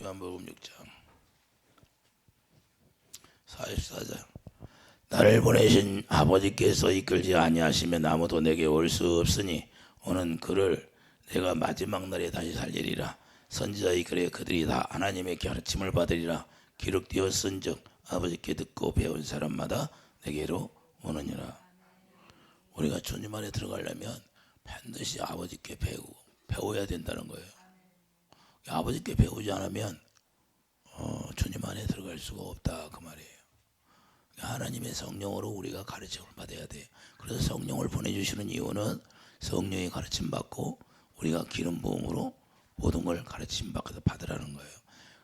요한복음 6장 44절. 나를 보내신 아버지께서 이끌지 아니하시면 아무도 내게 올 수 없으니 오는 그를 내가 마지막 날에 다시 살리리라. 선지자의 글에 그들이 다 하나님의 가르침을 받으리라. 기록되었은즉 아버지께 듣고 배운 사람마다 내게로 오느니라. 우리가 주님 안에 들어가려면 반드시 아버지께 배워야 된다는 거예요. 아버지께 배우지 않으면 주님 안에 들어갈 수가 없다 그 말이에요. 하나님의 성령으로 우리가 가르침을 받아야 돼요. 그래서 성령을 보내주시는 이유는 성령의 가르침 받고 우리가 기름 부음으로 모든 걸 가르침 받으라는 거예요.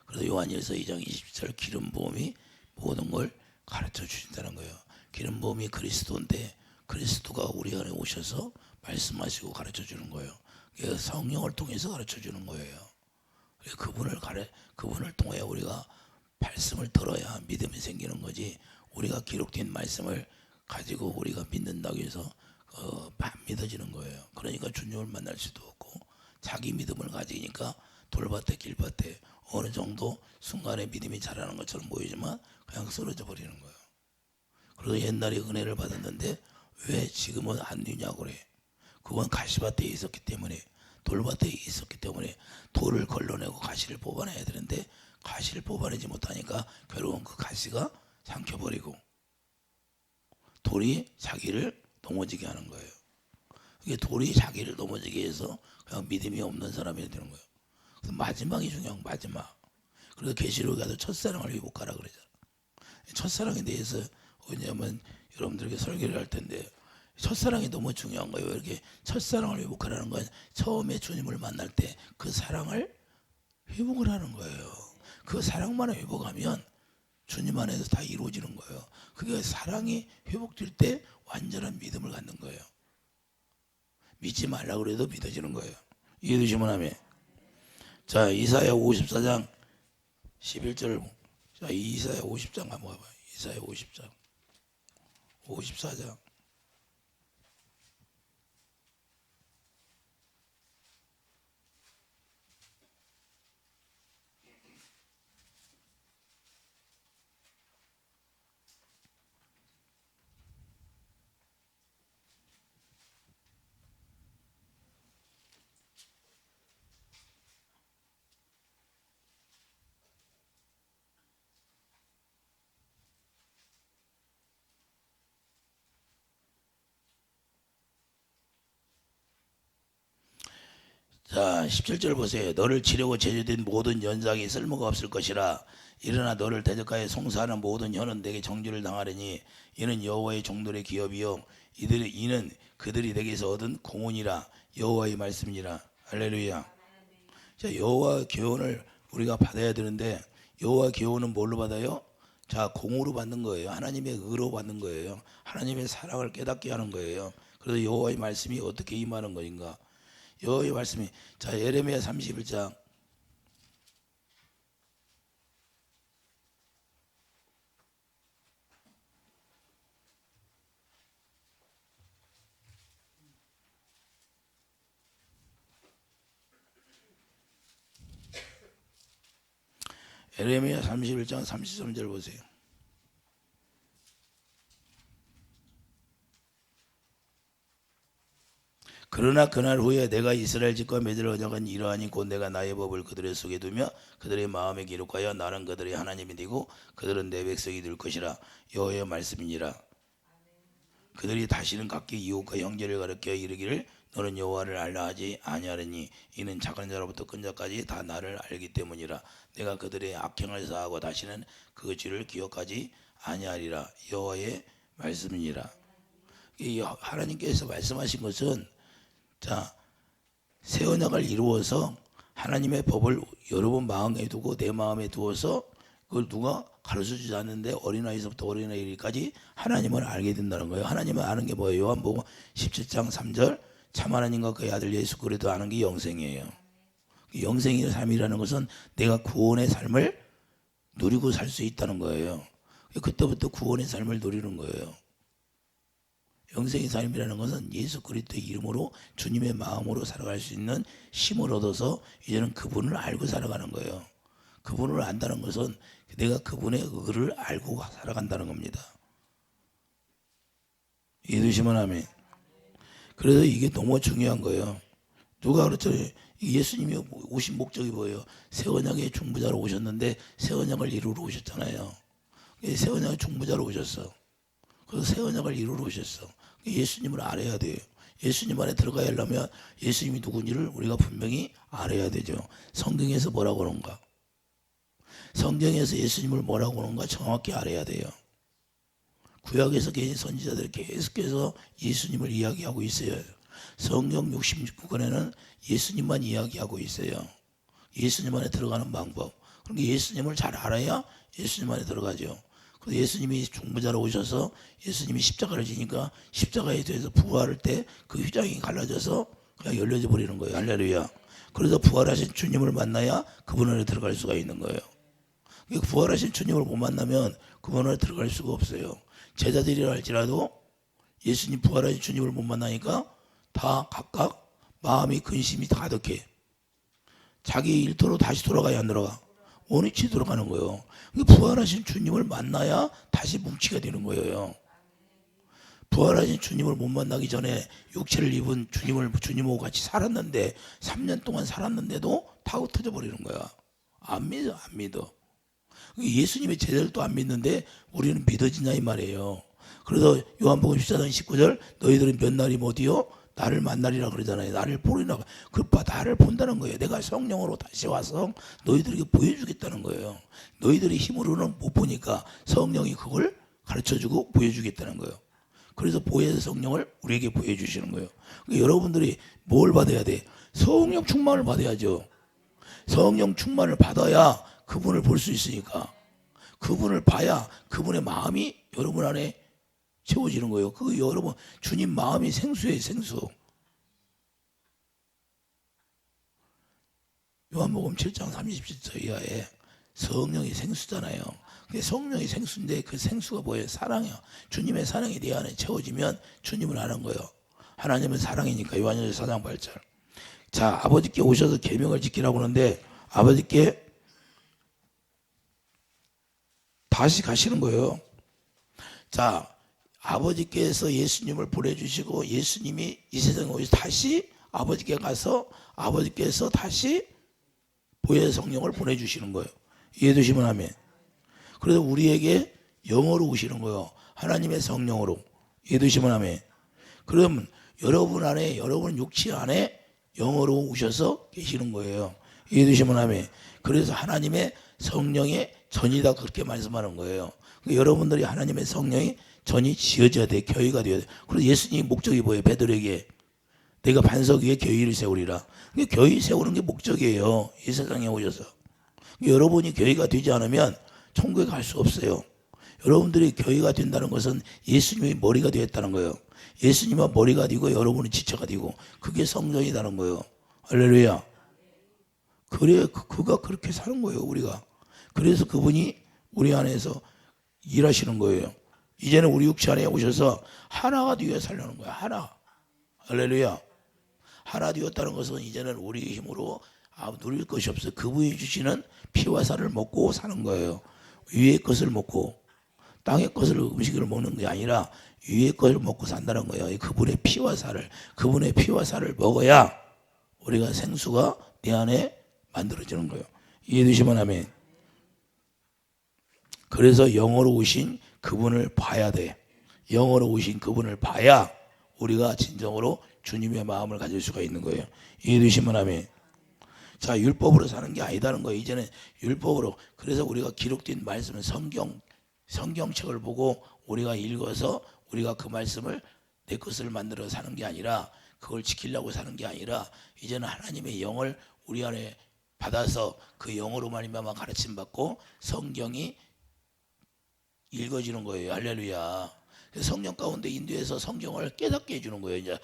그래서 요한일서 2장 20절 기름 부음이 모든 걸 가르쳐 주신다는 거예요. 기름 부음이 그리스도인데 그리스도가 우리 안에 오셔서 말씀하시고 가르쳐 주는 거예요. 성령을 통해서 가르쳐 주는 거예요. 그분을 통해 우리가 말씀을 들어야 믿음이 생기는 거지. 우리가 기록된 말씀을 가지고 우리가 믿는다고 해서 안 믿어지는 거예요. 그러니까 주님을 만날 수도 없고 자기 믿음을 가지니까 돌밭에 길밭에 어느 정도 순간에 믿음이 자라는 것처럼 보이지만 그냥 쓰러져 버리는 거예요. 그래서 옛날에 은혜를 받았는데 왜 지금은 안 되냐고 그래. 그건 가시밭에 있었기 때문에, 돌밭에 있었기 때문에 돌을 걸러내고 가시를 뽑아내야 되는데 가시를 뽑아내지 못하니까 결국은 그 가시가 삼켜버리고 돌이 자기를 넘어지게 하는 거예요. 이게 돌이 자기를 넘어지게 해서 그냥 믿음이 없는 사람이 되는 거예요. 그래서 마지막이 중요한 마지막. 그래서 계시록에 가서 첫사랑을 회복하라 그러잖아. 첫사랑에 대해서 왜냐하면 여러분들에게 설교를 할 텐데 첫사랑이 너무 중요한 거예요. 이렇게 첫사랑을 회복하라는 건 처음에 주님을 만날 때 그 사랑을 회복을 하는 거예요. 그 사랑만 회복하면 주님 안에서 다 이루어지는 거예요. 그게 사랑이 회복될 때 완전한 믿음을 갖는 거예요. 믿지 말라고 그래도 믿어지는 거예요. 이해되시면 하면. 자, 이사야 54장 11절. 자, 이사야 50장 한번 봐봐요. 이사야 50장 54장. 자, 17절 보세요. 너를 치려고 제주된 모든 연상이 쓸모가 없을 것이라. 일어나 너를 대적하여 송사하는 모든 혀는 내게 정죄를 당하리니 이는 여호와의 종들의 기업이요 이는 그들이 내게서 얻은 공훈이라. 여호와의 말씀이니라. 할렐루야. 자, 여호와 교훈을 우리가 받아야 되는데 여호와 교훈은 뭘로 받아요? 자, 공으로 받는 거예요. 하나님의 의로 받는 거예요. 하나님의 사랑을 깨닫게 하는 거예요. 그래서 여호와의 말씀이 어떻게 임하는 것인가? 여호와의 말씀이. 자, 예레미야 31장 예레미야 31장 33절 보세요. 그러나 그날 후에 내가 이스라엘 집과 맺을 언약은 이러하니 곧 내가 나의 법을 그들의 속에 두며 그들의 마음에 기록하여 나는 그들의 하나님이 되고 그들은 내 백성이 될 것이라. 여호와의 말씀이니라. 그들이 다시는 각기 이웃과 형제를 가르쳐 이르기를 너는 여호와를 알라 하지 아니하리니 이는 작은 자로부터 큰 자까지 다 나를 알기 때문이라. 내가 그들의 악행을 사하고 다시는 그 죄를 기억하지 아니하리라. 여호와의 말씀이니라. 이 하나님께서 말씀하신 것은 자, 새 언약을 이루어서 하나님의 법을 여러분 마음에 두고 내 마음에 두어서 그걸 누가 가르쳐주지 않는데 어린아이서부터 어린아이까지 하나님을 알게 된다는 거예요. 하나님을 아는 게 뭐예요? 요한복음 17장 3절 참 하나님과 그의 아들 예수 그리스도 아는 게 영생이에요. 영생의 삶이라는 것은 내가 구원의 삶을 누리고 살 수 있다는 거예요. 그때부터 구원의 삶을 누리는 거예요. 영생의 삶이라는 것은 예수 그리스도의 이름으로 주님의 마음으로 살아갈 수 있는 힘을 얻어서 이제는 그분을 알고 살아가는 거예요. 그분을 안다는 것은 내가 그분의 의를 알고 살아간다는 겁니다. 이해되시면 아멘. 그래서 이게 너무 중요한 거예요. 누가 그랬잖아요. 예수님이 오신 목적이 뭐예요? 새 언약의 중보자로 오셨는데 새 언약을 이루러 오셨잖아요. 새 언약의 중보자로 오셨어. 그래서 새 언약을 이루러 오셨어. 예수님을 알아야 돼요. 예수님 안에 들어가야 하려면 예수님이 누군지를 우리가 분명히 알아야 되죠. 성경에서 뭐라고 그런가? 성경에서 예수님을 뭐라고 그런가 정확히 알아야 돼요. 구약에서 개인 선지자들이 계속해서 예수님을 이야기하고 있어요. 성경 66권에는 예수님만 이야기하고 있어요. 예수님 안에 들어가는 방법. 그러니까 예수님을 잘 알아야 예수님 안에 들어가죠. 그래서 예수님이 중보자로 오셔서 예수님이 십자가를 지니까 십자가에 대해서 부활할 때 그 휘장이 갈라져서 그냥 열려져 버리는 거예요. 할렐루야. 그래서 부활하신 주님을 만나야 그분 안에 들어갈 수가 있는 거예요. 부활하신 주님을 못 만나면 그분 안에 들어갈 수가 없어요. 제자들이라 할지라도 예수님 부활하신 주님을 못 만나니까 다 각각 마음이 근심이 가득해. 자기 일터로 다시 돌아가야 안 돌아가? 원위치 돌아가는 거예요. 부활하신 주님을 만나야 다시 뭉치가 되는 거예요. 부활하신 주님을 못 만나기 전에 육체를 입은 주님하고 같이 살았는데 3년 동안 살았는데도 다 흩어져 버리는 거야. 안 믿어, 안 믿어. 예수님의 제자들도 안 믿는데 우리는 믿어지냐 이 말이에요. 그래서 요한복음 14장 19절 너희들은 몇 날이 못이요 나를 만나리라 그러잖아요. 나를 보리라. 나를 본다는 거예요. 내가 성령으로 다시 와서 너희들에게 보여주겠다는 거예요. 너희들이 힘으로는 못 보니까 성령이 그걸 가르쳐주고 보여주겠다는 거예요. 그래서 보혜의 성령을 우리에게 보여주시는 거예요. 그러니까 여러분들이 뭘 받아야 돼? 성령 충만을 받아야죠. 성령 충만을 받아야 그분을 볼 수 있으니까. 그분을 봐야 그분의 마음이 여러분 안에 채워지는 거예요. 그 여러분 주님 마음이 생수예요, 생수. 요한복음 7장 30절 이하에 성령이 생수잖아요. 성령이 생수인데 그 생수가 뭐예요? 사랑이요. 주님의 사랑이 내 안에 채워지면 주님을 아는 거예요. 하나님은 사랑이니까. 요한일서 4장 8절. 자, 아버지께 오셔서 계명을 지키라고 하는데 아버지께 다시 가시는 거예요. 자, 아버지께서 예수님을 보내주시고 예수님이 이 세상에 오셔서 다시 아버지께 가서 아버지께서 다시 보혜의 성령을 보내주시는 거예요. 이해되시면 아멘. 그래서 우리에게 영으로 오시는 거예요. 하나님의 성령으로. 이해되시면 아멘. 그럼 여러분 안에, 여러분 육체 안에 영으로 오셔서 계시는 거예요. 이해되시면 아멘. 그래서 하나님의 성령의 전이다 그렇게 말씀하는 거예요. 그러니까 여러분들이 하나님의 성령이 전이 지어져야 돼. 교회가 되어야 돼. 그래서 예수님의 목적이 뭐예요? 베드로에게 내가 반석 위에 교회를 세우리라. 그러니까 교회 세우는 게 목적이에요. 이 세상에 오셔서. 그러니까 여러분이 교회가 되지 않으면 천국에 갈 수 없어요. 여러분들이 교회가 된다는 것은 예수님이 머리가 되었다는 거예요. 예수님은 머리가 되고 여러분은 지체가 되고 그게 성령이라는 거예요. 할렐루야. 그래 그가 그렇게 사는 거예요. 우리가. 그래서 그분이 우리 안에서 일하시는 거예요. 이제는 우리 육체 안에 오셔서 하나가 되어 살려는 거야. 하나. 할렐루야. 하나 되었다는 것은 이제는 우리 힘으로 누릴 것이 없어요. 그분이 주시는 피와 살을 먹고 사는 거예요. 위의 것을 먹고 땅의 것을 음식을 먹는 게 아니라 위의 것을 먹고 산다는 거예요. 그분의 피와 살을 먹어야 우리가 생수가 내 안에 만들어지는 거예요. 이해되시면 아멘. 그래서 영으로 오신 그분을 봐야 돼. 영으로 오신 그분을 봐야 우리가 진정으로 주님의 마음을 가질 수가 있는 거예요. 이해되시면 아멘. 자, 율법으로 사는 게 아니다는 거예요. 이제는 율법으로. 그래서 우리가 기록된 말씀은 성경책을 보고 우리가 읽어서 우리가 그 말씀을 내 것을 만들어 사는 게 아니라 그걸 지키려고 사는 게 아니라 이제는 하나님의 영을 우리 안에 받아서 그 영으로 말미암아 가르침 받고 성경이 읽어지는 거예요. 할렐루야. 성령 가운데 인도해서 성경을 깨닫게 해주는 거예요. 이제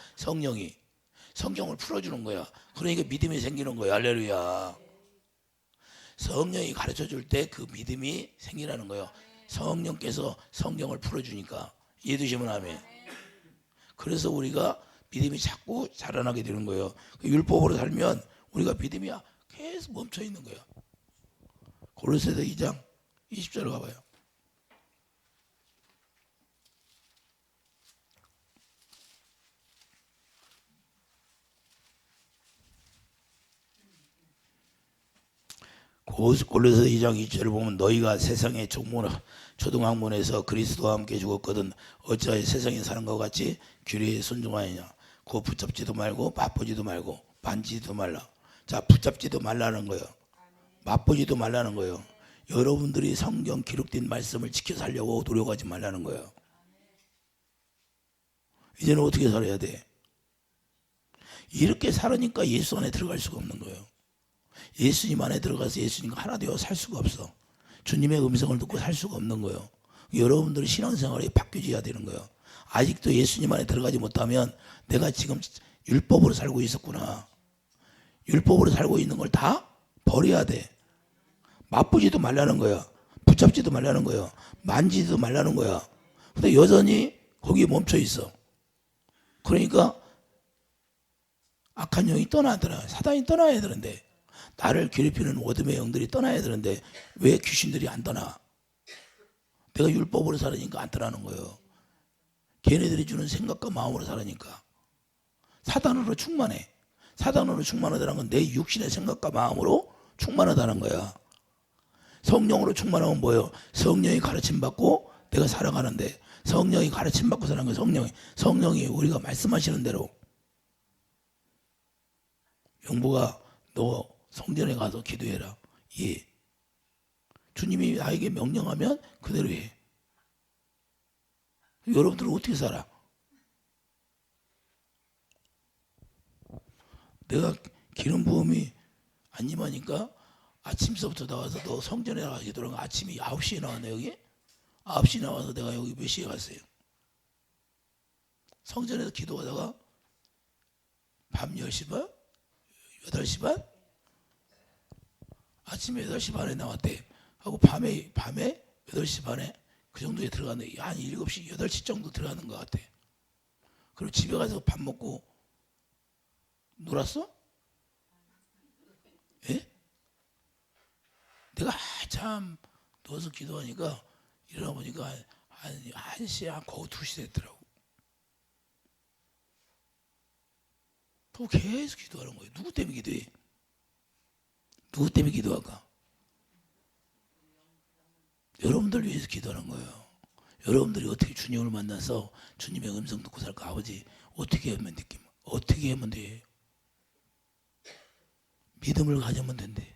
성경을 풀어주는 거야. 그러니까 믿음이 생기는 거야. 할렐루야. 성령이 가르쳐줄 때 그 믿음이 생기라는 거예요. 성령께서 성경을 풀어주니까. 이해되시면 아멘. 그래서 우리가 믿음이 자꾸 자라나게 되는 거예요. 율법으로 살면 우리가 믿음이 계속 멈춰 있는 거예요. 골로새서 2장 20절 가봐요. 골로새서 2장 2절을 보면 너희가 세상의 초등학문에서 그리스도와 함께 죽었거든 어찌하여 세상에 사는 것 같이 규례에 순종하느냐. 그거 붙잡지도 말고 맛보지도 말고 만지지도 말라. 자, 붙잡지도 말라는 거예요. 맛보지도 말라는 거예요. 여러분들이 성경 기록된 말씀을 지켜 살려고 노력하지 말라는 거예요. 이제는 어떻게 살아야 돼? 이렇게 살으니까 예수 안에 들어갈 수가 없는 거예요. 예수님 안에 들어가서 예수님과 하나 되어 살 수가 없어. 주님의 음성을 듣고 살 수가 없는 거예요. 여러분들이 신앙생활이 바뀌어져야 되는 거예요. 아직도 예수님 안에 들어가지 못하면 내가 지금 율법으로 살고 있었구나. 율법으로 살고 있는 걸 다 버려야 돼. 맛보지도 말라는 거야. 붙잡지도 말라는 거야. 만지지도 말라는 거야. 근데 여전히 거기에 멈춰 있어. 그러니까 악한 영이 떠나야 되나, 사단이 떠나야 되는데, 나를 괴롭히는 어둠의 영들이 떠나야 되는데 왜 귀신들이 안 떠나? 내가 율법으로 살으니까 안 떠나는 거예요. 걔네들이 주는 생각과 마음으로 살으니까. 사단으로 충만해. 사단으로 충만하다는 건 내 육신의 생각과 마음으로 충만하다는 거야. 성령으로 충만하면 뭐예요? 성령이 가르침 받고 내가 살아가는데, 성령이 가르침 받고 사는 거예요. 성령이 우리가 말씀하시는 대로. 영부가 너 성전에 가서 기도해라. 예. 주님이 나에게 명령하면 그대로 해. 여러분들은 어떻게 살아? 내가 기름 부음이 안 임하니까 아침서부터 나와서 너 성전에 나가서 기도하는 거 아침이 9시에 나왔네 여기? 9시에 나와서 내가 여기 몇 시에 갔어요? 성전에서 기도하다가 밤 10시 반? 8시 반? 아침에 8시 반에 나왔대. 하고 밤에 8시 반에 그 정도에 들어갔네. 한 7시, 8시 정도 들어가는 것 같아. 그리고 집에 가서 밥 먹고 놀았어? 예? 내가 한참 누워서 기도하니까 일어나 보니까 한 1시, 한 거의 2시 됐더라고. 또 계속 기도하는 거예요. 누구 때문에 기도해? 누구 때문에 기도할까? 여러분들 위해서 기도하는 거예요. 여러분들이 어떻게 주님을 만나서 주님의 음성 듣고 살까? 아버지 어떻게 하면 느낌? 어떻게 하면 돼? 믿음을 가지면 된대.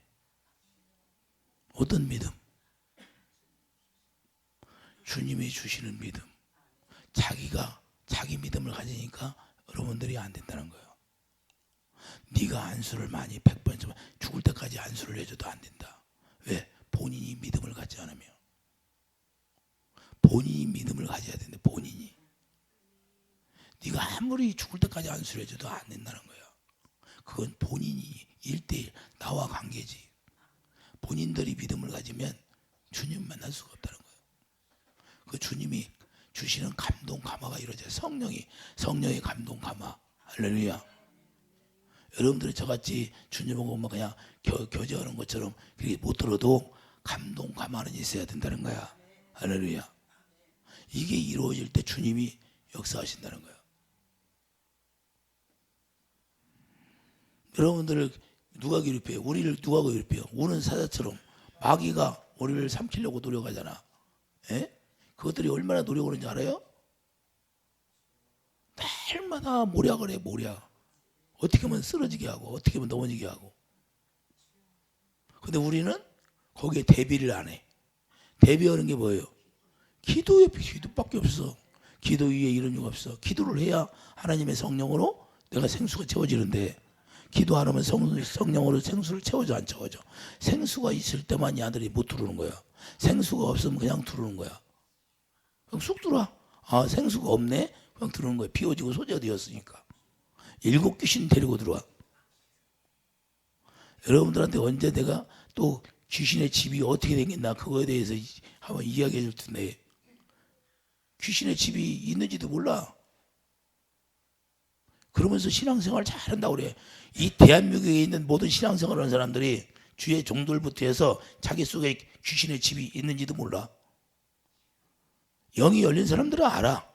어떤 믿음? 주님이 주시는 믿음. 자기 믿음을 가지니까 여러분들이 안 된다는 거예요. 네가 안수를 많이 100번 죽을 때까지 안수를 해줘도 안 된다. 왜? 본인이 믿음을 갖지 않으면. 본인이 믿음을 가져야 된다. 본인이. 네가 아무리 죽을 때까지 안수를 해줘도 안 된다는 거야. 그건 본인이 1대1 나와 관계지. 본인들이 믿음을 가지면 주님 만날 수가 없다는 거예요. 그 주님이 주시는 감동 감화가 이루어져요. 성령의 감동 감화. 할렐루야. 여러분들이 저같이 주님을 보면 그냥 교제하는 것처럼 그렇게 못 들어도 감동 감화는 있어야 된다는 거야. 할렐루야. 이게 이루어질 때 주님이 역사하신다는 거야. 여러분들을 누가 괴롭혀요? 우리를 누가 괴롭혀요? 우는 사자처럼 마귀가 우리를 삼키려고 노력하잖아. 예? 그것들이 얼마나 노력을 하는지 알아요? 날마다 모략을 해. 모략. 어떻게 하면 쓰러지게 하고 어떻게 하면 넘어지게 하고. 근데 우리는 거기에 대비를 안 해. 대비하는 게 뭐예요? 기도밖에 없어. 기도 위에 이름이 없어. 기도를 해야 하나님의 성령으로 내가 생수가 채워지는데, 기도 안 하면 성령으로 생수를 채워져 안 채워져? 생수가 있을 때만 이 아들이 못 들어오는 거야. 생수가 없으면 그냥 들어오는 거야. 그럼 쑥 들어와. 아, 생수가 없네? 그냥 들어오는 거야. 비워지고 소재가 되었으니까. 7 귀신 데리고 들어와. 여러분들한테 언제 내가 또 귀신의 집이 어떻게 생겼나 그거에 대해서 한번 이야기해 줄 텐데, 귀신의 집이 있는지도 몰라. 그러면서 신앙생활 잘한다고 그래. 이 대한민국에 있는 모든 신앙생활 하는 사람들이 주의 종들부터 해서 자기 속에 귀신의 집이 있는지도 몰라. 영이 열린 사람들은 알아.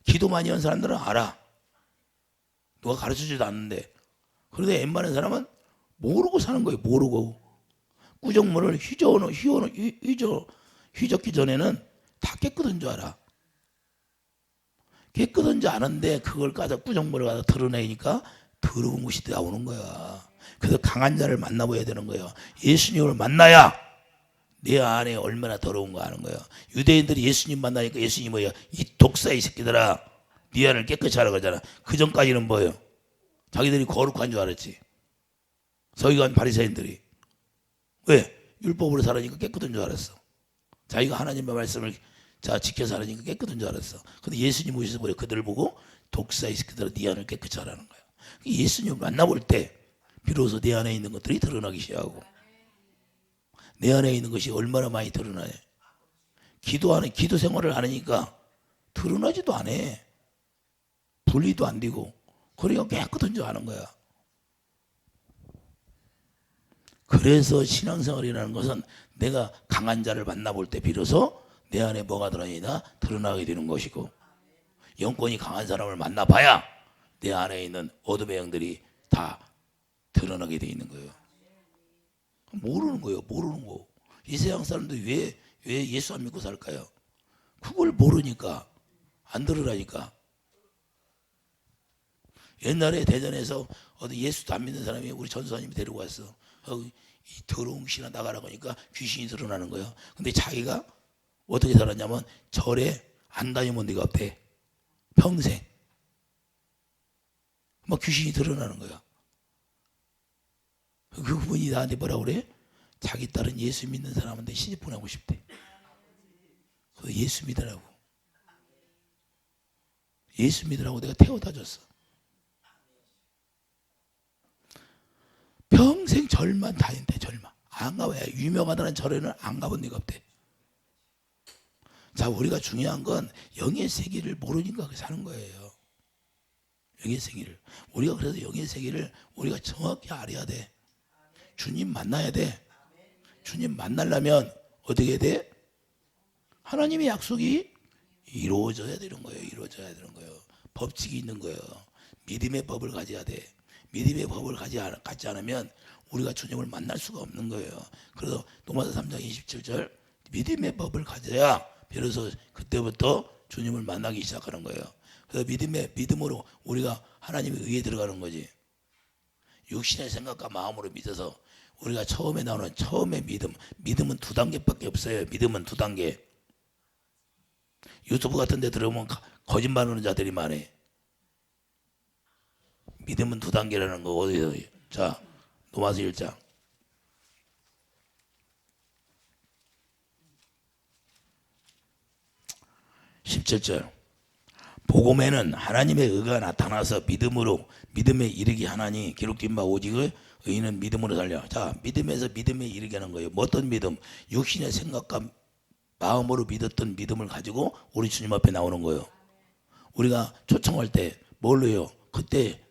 기도 많이 한 사람들은 알아. 누가 가르쳐주지도 않는데. 그런데 웬만한 사람은 모르고 사는 거예요. 모르고. 구정물을 휘젓기 전에는 다 깨끗한 줄 알아. 깨끗한 줄 아는데 그걸 가서 구정물을 가서 드러내니까 더러운 것이 나오는 거야. 그래서 강한 자를 만나봐야 되는 거예요. 예수님을 만나야 내 안에 얼마나 더러운 거 아는 거예요. 유대인들이 예수님 만나니까 예수님이 뭐예요? 이 독사 이 새끼들아, 네 안을 깨끗이 하라 그러잖아. 그 전까지는 뭐예요? 자기들이 거룩한 줄 알았지. 서기관 바리새인들이. 왜? 율법으로 살으니까 깨끗한 줄 알았어. 자기가 하나님의 말씀을 지켜 살으니까 깨끗한 줄 알았어. 근데 예수님 오셔서 뭐예요? 그들을 보고 독사 이 새끼들아, 네 안을 깨끗이 하라는 거예요. 예수님을 만나볼 때 비로소 내 안에 있는 것들이 드러나기 시작하고, 내 안에 있는 것이 얼마나 많이 드러나요. 기도 생활을 안 하니까 드러나지도 않아. 분리도 안 되고. 그러니까 깨끗한 줄 아는 거야. 그래서 신앙생활이라는 것은 내가 강한 자를 만나볼 때 비로소 내 안에 뭐가 드러나게 되는 것이고, 영권이 강한 사람을 만나봐야 내 안에 있는 어둠의 영들이 다 드러나게 돼 있는 거예요. 모르는 거예요. 모르는 거. 이 세상 사람들이 왜 예수 안 믿고 살까요? 그걸 모르니까, 안 들으라니까. 옛날에 대전에서 어디 예수도 안 믿는 사람이 우리 전도사님이 데리고 왔어. 이 더러운 귀신아 나가라고 하니까 귀신이 드러나는 거예요. 근데 자기가 어떻게 살았냐면 절에 안 다니면 네가 없대. 평생. 막 귀신이 드러나는 거야. 그분이 나한테 뭐라 그래? 자기 딸은 예수 믿는 사람한테 시집 보내고 싶대. 예수 믿으라고. 예수 믿으라고 내가 태워다 줬어. 평생 절만 다닌대. 절만. 안 가봐야. 유명하다는 절에는 안 가본 데가 없대. 자, 우리가 중요한 건 영의 세계를 모르니까 사는 거예요. 영의 세계를. 우리가 그래서 영의 세계를 우리가 정확히 알아야 돼. 주님 만나야 돼. 주님 만나려면 어떻게 해야 돼? 하나님의 약속이 이루어져야 되는 거예요. 이루어져야 되는 거예요. 법칙이 있는 거예요. 믿음의 법을 가져야 돼. 믿음의 법을 갖지 않으면 우리가 주님을 만날 수가 없는 거예요. 그래서 로마서 3장 27절 믿음의 법을 가져야 비로소 그때부터 주님을 만나기 시작하는 거예요. 그래서 믿음으로 우리가 하나님의 의에 들어가는 거지. 육신의 생각과 마음으로 믿어서 우리가 처음에 나오는 처음의 믿음은 2단계밖에 없어요. 믿음은 2단계. 유튜브 같은 데 들어오면 거짓말하는 자들이 많아. 믿음은 2단계라는 거 어디서? 자, 로마서 1장 17절. 복음에는 하나님의 의가 나타나서 믿음에 이르게 하나니 기록된 바 오직 의인은 믿음으로 살려. 자, 믿음에서 믿음에 이르게 하는 거예요. 뭐 어떤 믿음? 육신의 생각과 마음으로 믿었던 믿음을 가지고 우리 주님 앞에 나오는 거예요. 우리가 초청할 때 뭘로 해요? 그때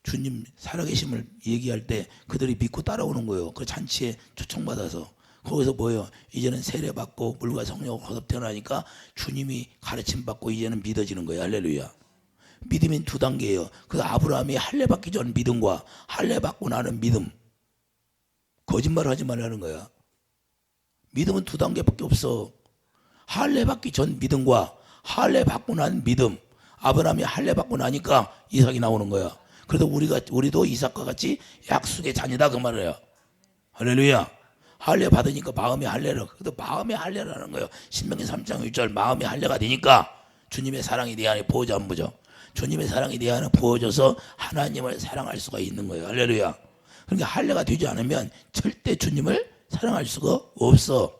주님 살아계심을 얘기할 때 그들이 믿고 따라오는 거예요. 그 잔치에 초청받아서. 거기서 뭐예요? 이제는 세례받고 물과 성령으로 거듭 태어나니까 주님이 가르침받고 이제는 믿어지는 거예요. 할렐루야. 믿음은 2단계예요. 그 아브라함이 할례 받기 전 믿음과 할례 받고 나는 믿음. 거짓말 하지 말라는 거야. 믿음은 2단계밖에 없어. 할례 받기 전 믿음과 할례 받고 난 믿음. 아브라함이 할례 받고 나니까 이삭이 나오는 거야. 그래서 우리도 이삭과 같이 약속의 자녀다 그 말이에요. 할렐루야. 할례 받으니까 마음의 할례를. 그래도 마음의 할례라는 거예요. 신명기 3장 1절 마음의 할례가 되니까 주님의 사랑이 내 안에 부어져 안 부어져? 주님의 사랑이 내 안에 부어져서 하나님을 사랑할 수가 있는 거예요. 할렐루야. 그러니까 할례가 되지 않으면 절대 주님을 사랑할 수가 없어.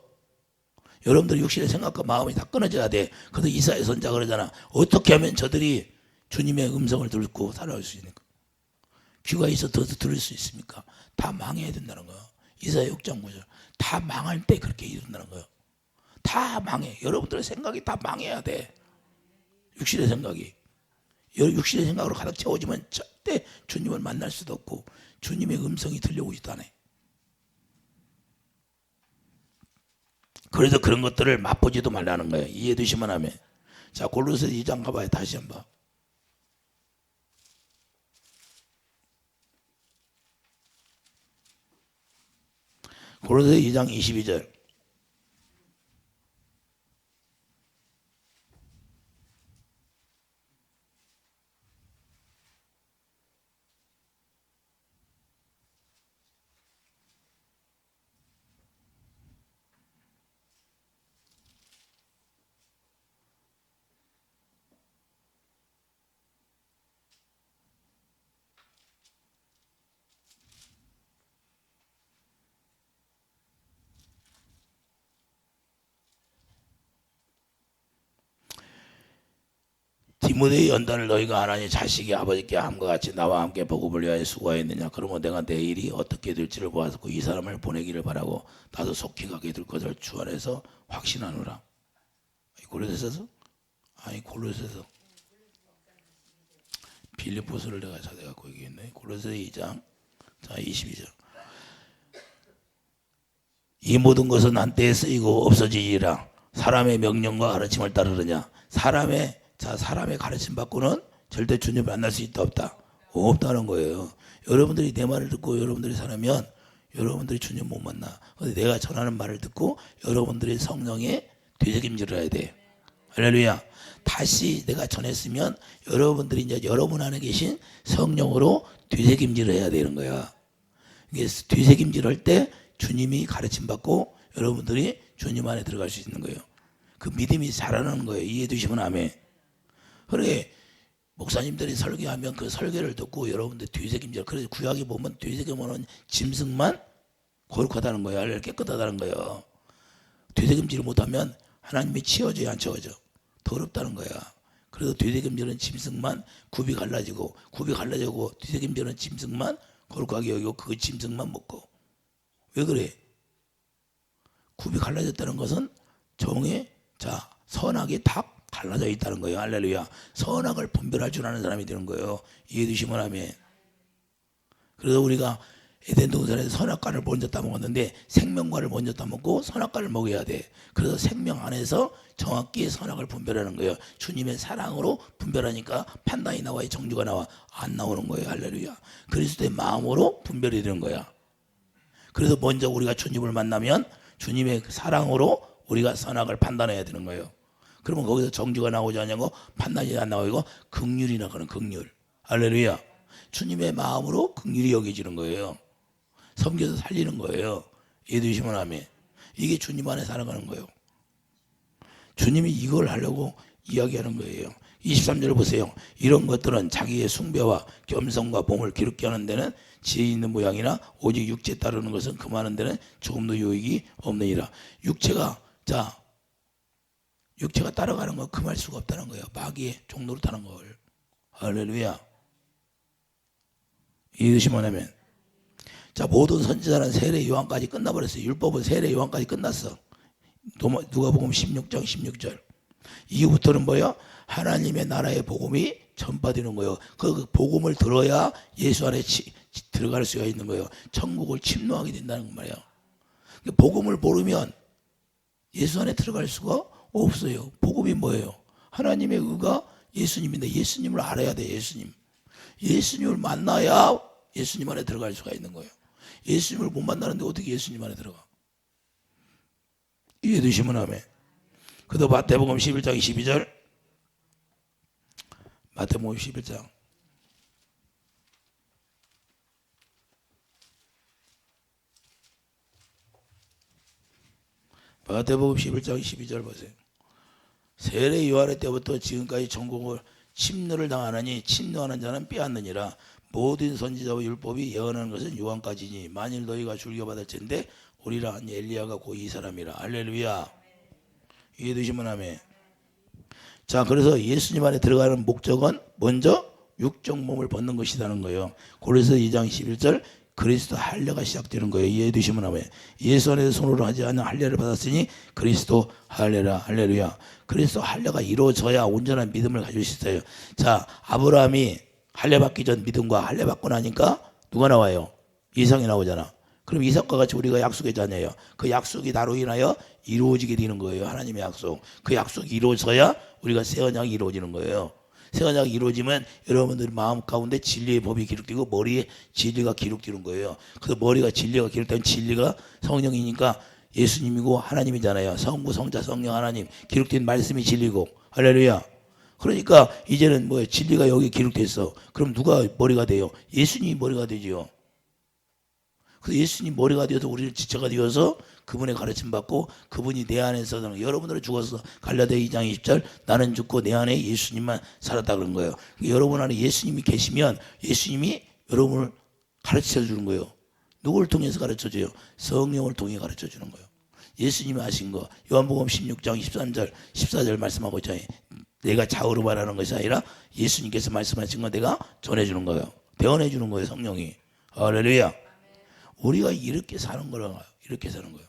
여러분들 육신의 생각과 마음이 다 끊어져야 돼. 그래서 이사야 선지자 그러잖아. 어떻게 하면 저들이 주님의 음성을 듣고 살아갈 수 있습니까? 귀가 있어 더 들을 수 있습니까? 다 망해야 된다는 거예요. 이사야 6장 9절. 다 망할 때 그렇게 이룬다는 거예요. 다 망해. 여러분들의 생각이 다 망해야 돼. 육신의 생각이. 육신의 생각으로 가득 채워지면 절대 주님을 만날 수도 없고 주님의 음성이 들려오지도 않아요. 그래서 그런 것들을 맛보지도 말라는 거예요. 이해해 두시면 하면. 자, 골로새 2장 가봐요. 다시 한번. 골로새 2장 22절. 디모데의 연단을 너희가 하나님 자식이 아버지께 함과 같이 나와 함께 복음을 위하여 수고하였느냐. 그러면 내가 내일이 어떻게 될지를 보았고 이 사람을 보내기를 바라고 나도 속히 가게 될 것을 주 안에서 확신하노라. 골로새서? 아니 골로새서. 빌립보서를 내가 찾아갖고 얘기했네. 골로새 2장 자 22절. 이 모든 것은 한때에 쓰이고 없어지리라. 사람의 명령과 가르침을 따르느냐. 사람의 가르침 받고는 절대 주님을 만날 수 있다 없다? 없다는 거예요. 여러분들이 내 말을 듣고 여러분들이 살면 여러분들이 주님 못 만나. 근데 내가 전하는 말을 듣고 여러분들이 성령에 되새김질을 해야 돼. 할렐루야. 다시 내가 전했으면 여러분들이 이제 여러분 안에 계신 성령으로 되새김질을 해야 되는 거야. 이게 되새김질할 때 주님이 가르침 받고 여러분들이 주님 안에 들어갈 수 있는 거예요. 그 믿음이 자라나는 거예요. 이해해 주시면 아멘. 그래 목사님들이 설교하면 그 설교를 듣고 여러분들 되새김질. 그래서 구약에 보면 되새김하는 짐승만 거룩하다는 거예요. 깨끗하다는 거예요. 되새김질을 못하면 하나님이 치워줘야 안 치워져. 더럽다는 거야. 그래서 되새김질은 짐승만 굽이 갈라지고 되새김질은 짐승만 거룩하게 여기고 그 짐승만 먹고. 왜 그래? 굽이 갈라졌다는 것은 정에 선악이 다 갈라져 있다는 거예요. 할렐루야. 선악을 분별할 줄 아는 사람이 되는 거예요. 이해해 주시면 아멘. 그래서 우리가 에덴 동산에서 선악과를 먼저 따먹었는데 생명과를 먼저 따먹고 선악과를 먹어야 돼. 그래서 생명 안에서 정확히 선악을 분별하는 거예요. 주님의 사랑으로 분별하니까 판단이 나와야 정죄가 나와. 안 나오는 거예요. 할렐루야. 그리스도의 마음으로 분별이 되는 거야. 그래서 먼저 우리가 주님을 만나면 주님의 사랑으로 우리가 선악을 판단해야 되는 거예요. 그러면 거기서 정죄가 나오지 않냐고 판단이 안 나오고 긍휼이 나가는 긍휼. 할렐루야. 주님의 마음으로 긍휼이 여겨지는 거예요. 섬겨서 살리는 거예요. 이해되시면 아멘. 이게 주님 안에 살아가는 거예요. 주님이 이걸 하려고 이야기하는 거예요. 23절 보세요. 이런 것들은 자기의 숭배와 겸손과 봉을 기르게 하는 데는 지혜 있는 모양이나 오직 육체에 따르는 것은 금하는 데는 조금도 유익이 없느니라. 육체가 따라가는 건 금할 수가 없다는 거예요. 마귀의 종로를 타는 걸. 할렐루야. 이해되시면 아멘. 자, 모든 선지자는 세례 요한까지 끝나버렸어요. 율법은 세례 요한까지 끝났어. 누가복음 16장 16절. 이후부터는 뭐야? 하나님의 나라의 복음이 전파되는 거예요. 그 복음을 들어야 예수 안에 들어갈 수가 있는 거예요. 천국을 침노하게 된다는 말이에요. 복음을 모르면 예수 안에 들어갈 수가 없어요. 복음이 뭐예요? 하나님의 의가 예수님인데 예수님을 알아야 돼. 예수님을 만나야 예수님 안에 들어갈 수가 있는 거예요. 예수님을 못 만나는데 어떻게 예수님 안에 들어가? 이해되시면 아멘. 그래도 마태복음 11장 12절. 마태복음 11장. 마태복음 11장 12절 보세요. 세례 요한의 때부터 지금까지 전국을 침노를 당하느니 침노하는 자는 빼앗느니라. 모든 선지자와 율법이 예언하는 것은 요한까지니 만일 너희가 줄겨받을 텐데 오리라 한 엘리야가 곧 이 사람이라. 할렐루야. 이해되시면 아멘. 자, 그래서 예수님 안에 들어가는 목적은 먼저 육적 몸을 벗는 것이라는 거예요. 골로새 2장 11절 그리스도 할례가 시작되는 거예요. 이해되시면 아멘. 예수 안에서 손으로 하지 않는 할례를 받았으니 그리스도 할례라. 할렐루야. 그리스도 할례가 이루어져야 온전한 믿음을 가질 수 있어요. 자, 아브라함이 할례 받기 전 믿음과 할례 받고 나니까 누가 나와요? 이삭이 나오잖아. 그럼 이삭과 같이 우리가 약속의 자녀예요. 그 약속이 나로 인하여 이루어지게 되는 거예요. 하나님의 약속. 그 약속이 이루어져야 우리가 새 언약이 이루어지는 거예요. 새 언약이 이루어지면 여러분들 마음 가운데 진리의 법이 기록되고 머리에 진리가 기록되는 거예요. 그래서 머리가 진리가 기록되면 진리가 성령이니까 예수님이고 하나님이잖아요. 성부, 성자, 성령, 하나님 기록된 말씀이 진리고 할렐루야. 그러니까 이제는 뭐예요? 진리가 여기 기록됐어. 그럼 누가 머리가 돼요? 예수님이 머리가 되지요. 그래서 예수님 머리가 되어서 우리는 지체가 되어서 그분의 가르침 받고 그분이 내 안에서 여러분들은 죽어서 갈라디아 2장 20절 나는 죽고 내 안에 예수님만 살았다 그런 거예요. 여러분 안에 예수님이 계시면 예수님이 여러분을 가르쳐 주는 거예요. 누구를 통해서 가르쳐 줘요? 성령을 통해 가르쳐 주는 거예요. 예수님이 하신 거 요한복음 16장 13절 14절 말씀하고 있잖아요. 내가 좌우로 말하는 것이 아니라 예수님께서 말씀하신 거 내가 전해주는 거예요. 대언해 주는 거예요. 성령이. 할렐루야. 우리가 이렇게 사는 거라고요. 이렇게 사는 거예요.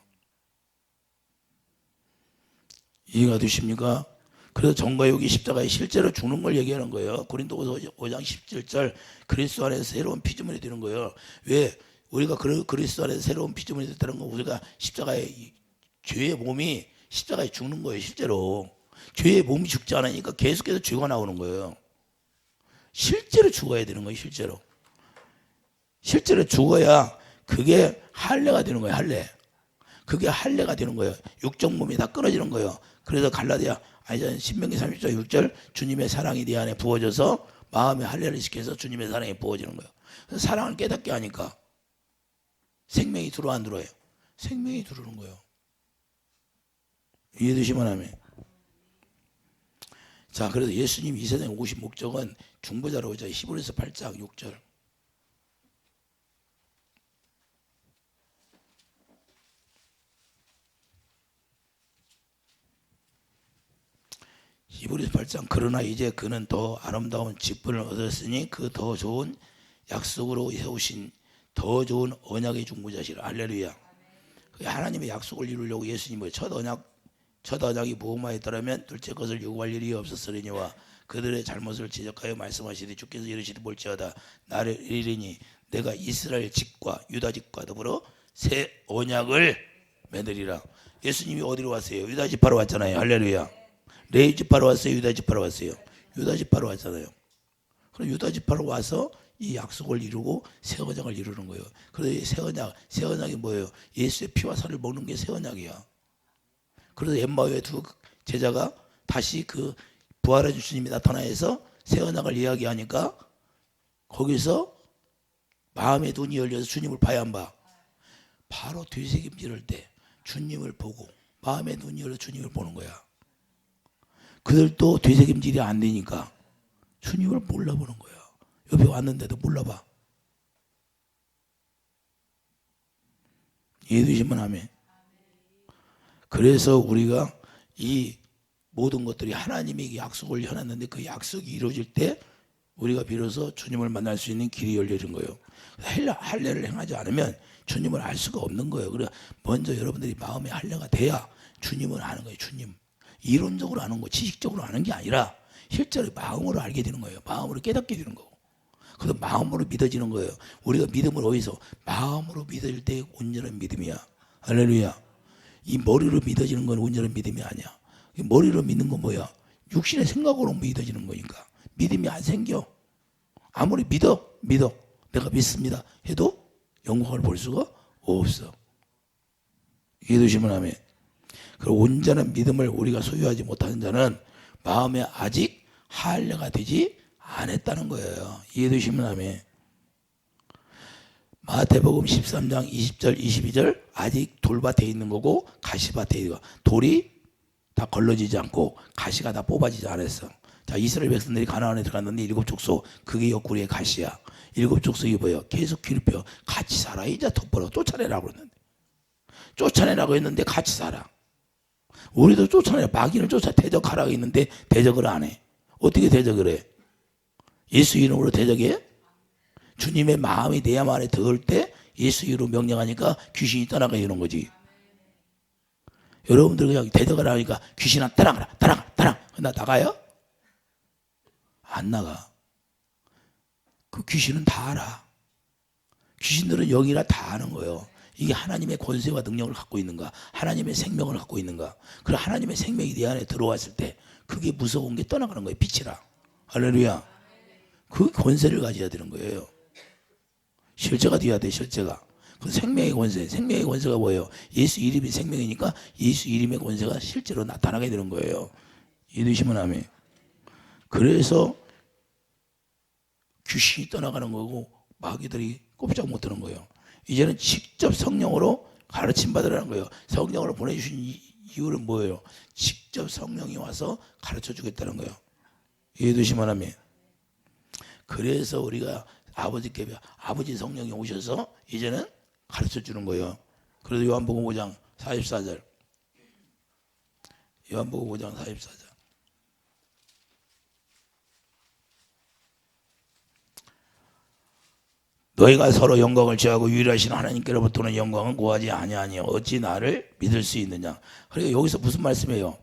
이해가 되십니까? 그래서 정과 육이 십자가에 실제로 죽는 걸 얘기하는 거예요. 고린도후서 5장 17절 그리스도 안에서 새로운 피조물이 되는 거예요. 왜? 우리가 그리스도 안에서 새로운 피조물이 됐다는 건 우리가 십자가에 죄의 몸이 십자가에 죽는 거예요. 실제로. 죄의 몸이 죽지 않으니까 계속해서 죄가 나오는 거예요. 실제로 죽어야 되는 거예요. 실제로. 실제로 죽어야 그게 할례가 되는 거예요. 할례. 그게 할례가 되는 거예요. 육적 몸이 다 끊어지는 거예요. 그래서 갈라디아 신명기 30장 6절 주님의 사랑이 네 안에 부어져서 마음의 할례를 시켜서 주님의 사랑이 부어지는 거예요. 그래서 사랑을 깨닫게 하니까 생명이 들어와 안 들어와요? 생명이 들어오는 거예요. 이해되시면 하면. 자, 그래서 예수님 이 세상에 오신 목적은 중보자로 오자. 히브리서 8장 6절. 히브리서 8장 그러나 이제 그는 더 아름다운 직분을 얻었으니 그 더 좋은 약속으로 세우신 더 좋은 언약의 중보자시라. 할렐루야. 하나님의 약속을 이루려고 예수님의 첫 언약이 무엇마였더라면 둘째 것을 요구할 일이 없었으리니와 그들의 잘못을 지적하여 말씀하시되 주께서 이르시되 볼지어다 나를 이르니 내가 이스라엘 집과 유다 집과 더불어 새 언약을 맺으리라. 예수님이 어디로 왔어요? 유다 집하러 왔잖아요. 할렐루야. 레위 집하러 왔어요? 유다 집하러 왔어요? 유다 집하러 왔잖아요. 그럼 유다 집하러 와서 이 약속을 이루고 새 언약을 이루는 거예요. 그래서 새 언약이 뭐예요? 예수의 피와 살을 먹는 게 새 언약이야. 그래서 엠마오의 두 제자가 다시 그 부활한 주님이 나타나서 새 언약을 이야기하니까 거기서 마음의 눈이 열려서 주님을 봐야 안 봐. 바로 되새김질할 때 주님을 보고 마음의 눈이 열려 주님을 보는 거야. 그들도 되새김질이 안 되니까 주님을 몰라보는 거야. 옆에 왔는데도 몰라봐. 이해되시면 하면. 그래서 우리가 이 모든 것들이 하나님이 약속을 해놨는데 그 약속이 이루어질 때 우리가 비로소 주님을 만날 수 있는 길이 열려진 거예요. 할례를 행하지 않으면 주님을 알 수가 없는 거예요. 그래 먼저 여러분들이 마음의 할례가 돼야 주님을 아는 거예요. 주님. 이론적으로 아는 거, 지식적으로 아는 게 아니라 실제로 마음으로 알게 되는 거예요. 마음으로 깨닫게 되는 거고. 그래서 마음으로 믿어지는 거예요. 우리가 믿음을 어디서? 마음으로 믿어질 때 온전한 믿음이야. 할렐루야. 이 머리로 믿어지는 건 온전한 믿음이 아니야. 머리로 믿는 건 뭐야? 육신의 생각으로 믿어지는 거니까. 믿음이 안 생겨. 아무리 믿어. 내가 믿습니다. 해도 영광을 볼 수가 없어. 이해되시면 하면. 그리고 온전한 믿음을 우리가 소유하지 못하는 자는 마음에 아직 할례가 되지 않았다는 거예요. 이해되시면 하면. 마태복음 13장 20절 22절 아직 돌밭에 있는 거고 가시밭에 있는 거. 돌이 다 걸러지지 않고 가시가 다 뽑아지지 않았어. 자, 이스라엘 백성들이 가나안에 들어갔는데 일곱 족속 그게 옆구리에 가시야. 일곱 족속이 뭐예요? 계속 괴롭혀. 같이 살아. 이제 덮어라. 쫓아내라고 했는데. 쫓아내라고 했는데 같이 살아. 우리도 쫓아내. 마귀를 대적하라고 했는데 대적을 안 해. 어떻게 대적을 해? 예수 이름으로 대적해? 주님의 마음이 내 안에 들어올 때 예수 이름으로 명령하니까 귀신이 떠나가 이런 거지. 여러분들 그냥 대적을 하니까 귀신아 따라가라. 나 나가요? 안 나가. 그 귀신은 다 알아. 귀신들은 영이라 다 아는 거예요. 이게 하나님의 권세와 능력을 갖고 있는가? 하나님의 생명을 갖고 있는가? 그리고 하나님의 생명이 내 안에 들어왔을 때 그게 무서운 게 떠나가는 거예요. 빛이라. 할렐루야. 그 권세를 가져야 되는 거예요. 실제가 되어야 돼. 실제가. 그 생명의 권세. 생명의 권세가 뭐예요? 예수 이름이 생명이니까 예수 이름의 권세가 실제로 나타나게 되는 거예요. 이해되시면 아멘. 그래서 귀신이 떠나가는 거고 마귀들이 꼼짝 못 하는 거예요. 이제는 직접 성령으로 가르침 받으라는 거예요. 성령으로 보내주신 이유는 뭐예요? 직접 성령이 와서 가르쳐 주겠다는 거예요. 이해되시면 하면. 그래서 우리가 아버지께 아버지 성령이 오셔서 이제는 가르쳐 주는 거예요. 그래서 요한복음 5장 44절. 요한복음 5장 44절. 너희가 서로 영광을 취하고 유일하신 하나님께로부터는 영광은 구하지 아니하니 어찌 나를 믿을 수 있느냐. 그러니까 여기서 무슨 말씀이에요?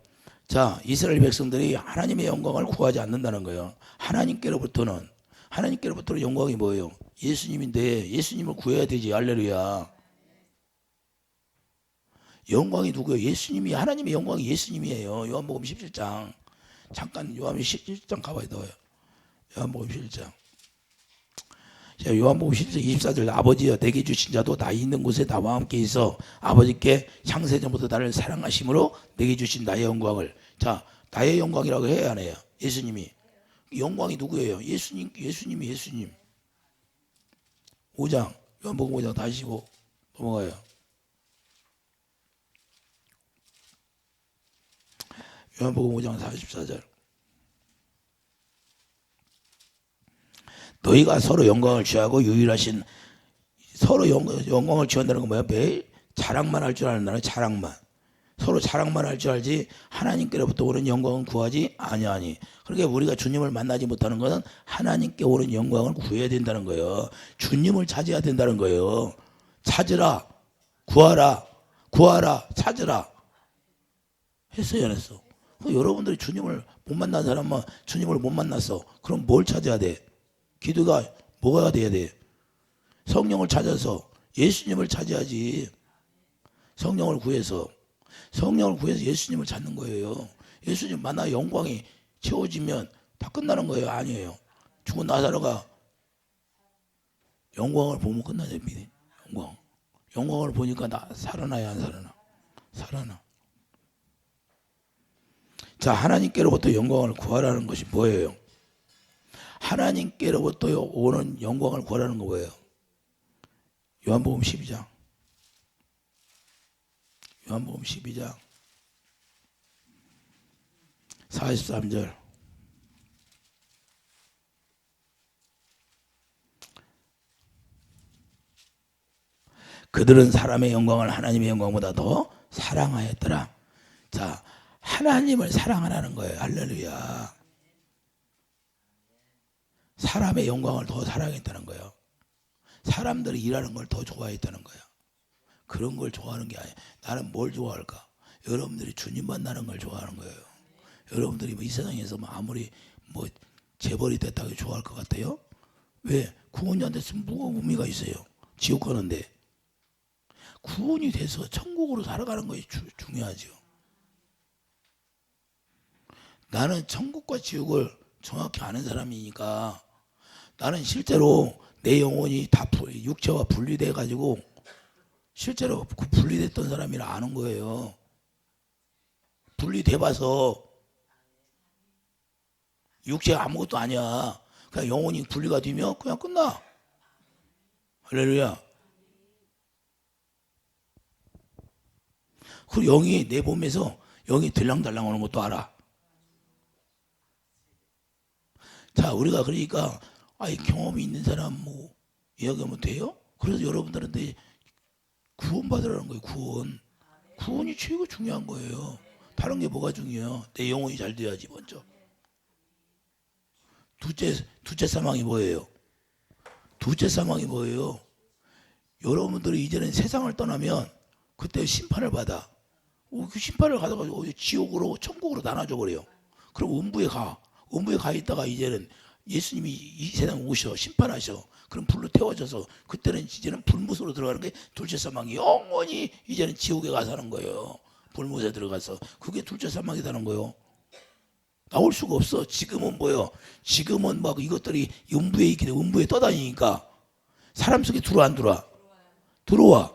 자, 이스라엘 백성들이 하나님의 영광을 구하지 않는다는 거예요. 하나님께로부터는 영광이 뭐예요? 예수님인데 예수님을 구해야 되지. 할렐루야. 영광이 누구예요? 예수님이. 하나님의 영광이 예수님이에요. 요한복음 17장. 잠깐 요한복음 17장 가봐야 돼요. 요한복음 17장. 자, 요한복음 17장 24절. 아버지여 내게 주신 자도 나 있는 곳에 나와 함께 있어 아버지께 창세전부터 나를 사랑하심으로 내게 주신 나의 영광을. 자, 나의 영광이라고 해야 안 해요? 예수님이. 영광이 누구예요? 예수님. 5장. 요한복음 5장 다시 넘어가요. 요한복음 5장 44절. 너희가 서로 영광을 취하고 유일하신. 서로 영광을 취한다는 건 뭐야? 매일 자랑만 할 줄 아는 나는 자랑만. 서로 자랑만 할 줄 알지 하나님께로부터 오는 영광은 구하지 아니하니. 그러니까 우리가 주님을 만나지 못하는 것은 하나님께 오는 영광을 구해야 된다는 거예요. 주님을 찾아야 된다는 거예요. 찾으라, 구하라, 찾으라. 했어요, 안 했어? 여러분들이 주님을 못 만난 사람은 주님을 못 만났어. 그럼 뭘 찾아야 돼? 기도가 뭐가 돼야 돼? 성령을 찾아서 예수님을 찾아야지. 성령을 구해서 예수님을 찾는 거예요. 예수님 만나 영광이 채워지면 다 끝나는 거예요? 아니에요. 죽은 나사로가 영광을 보면 끝나죠. 영광을 보니까 나 살아나야 안 살아나? 살아나. 자, 하나님께로부터 영광을 구하라는 것이 뭐예요? 하나님께로부터 오는 영광을 구하라는 거 뭐예요? 요한복음 12장. 요한복음 12장 43절. 그들은 사람의 영광을 하나님의 영광보다 더 사랑하였더라. 자, 하나님을 사랑하라는 거예요. 할렐루야. 사람의 영광을 더 사랑했다는 거예요. 사람들이 일하는 걸 더 좋아했다는 거예요. 그런 걸 좋아하는 게 아니에요. 나는 뭘 좋아할까? 여러분들이 주님 만나는 걸 좋아하는 거예요. 여러분들이 이 세상에서 아무리 재벌이 됐다고 좋아할 것 같아요? 왜? 구원이 안 됐으면 뭐가 의미가 있어요? 지옥 가는데. 구원이 돼서 천국으로 살아가는 것이 중요하죠. 나는 천국과 지옥을 정확히 아는 사람이니까 나는 실제로 내 영혼이 다 육체와 분리돼 가지고 실제로 분리됐던 사람이라 아는 거예요. 분리돼 봐서 육체가 아무것도 아니야. 그냥 영혼이 분리가 되면 그냥 끝나. 할렐루야. 그 영이 내 몸에서 영이 들랑달랑 오는 것도 알아. 자, 우리가 그러니까 경험이 있는 사람 이야기하면 돼요? 그래서 여러분들한테 구원받으라는 거예요. 구원이 최고 중요한 거예요. 다른 게 뭐가 중요해요? 내 영혼이 잘 돼야지 먼저. 둘째 사망이 뭐예요? 여러분들이 이제는 세상을 떠나면 그때 심판을 받아. 그 심판을 받아가지고 지옥으로 천국으로 나눠줘 버려요. 그럼 음부에 가 있다가 이제는 예수님이 이 세상 오셔 심판하셔. 그럼 불로 태워져서 그때는 이제는 불못으로 들어가는 게 둘째 사망이 영원히 이제는 지옥에 가서 사는 거예요. 불못에 들어가서 그게 둘째 사망이라는 거예요. 나올 수가 없어. 지금은 뭐요? 지금은 막 이것들이 음부에 있기 때문에 음부에 떠다니니까 사람 속에 들어와 안 들어와? 들어와.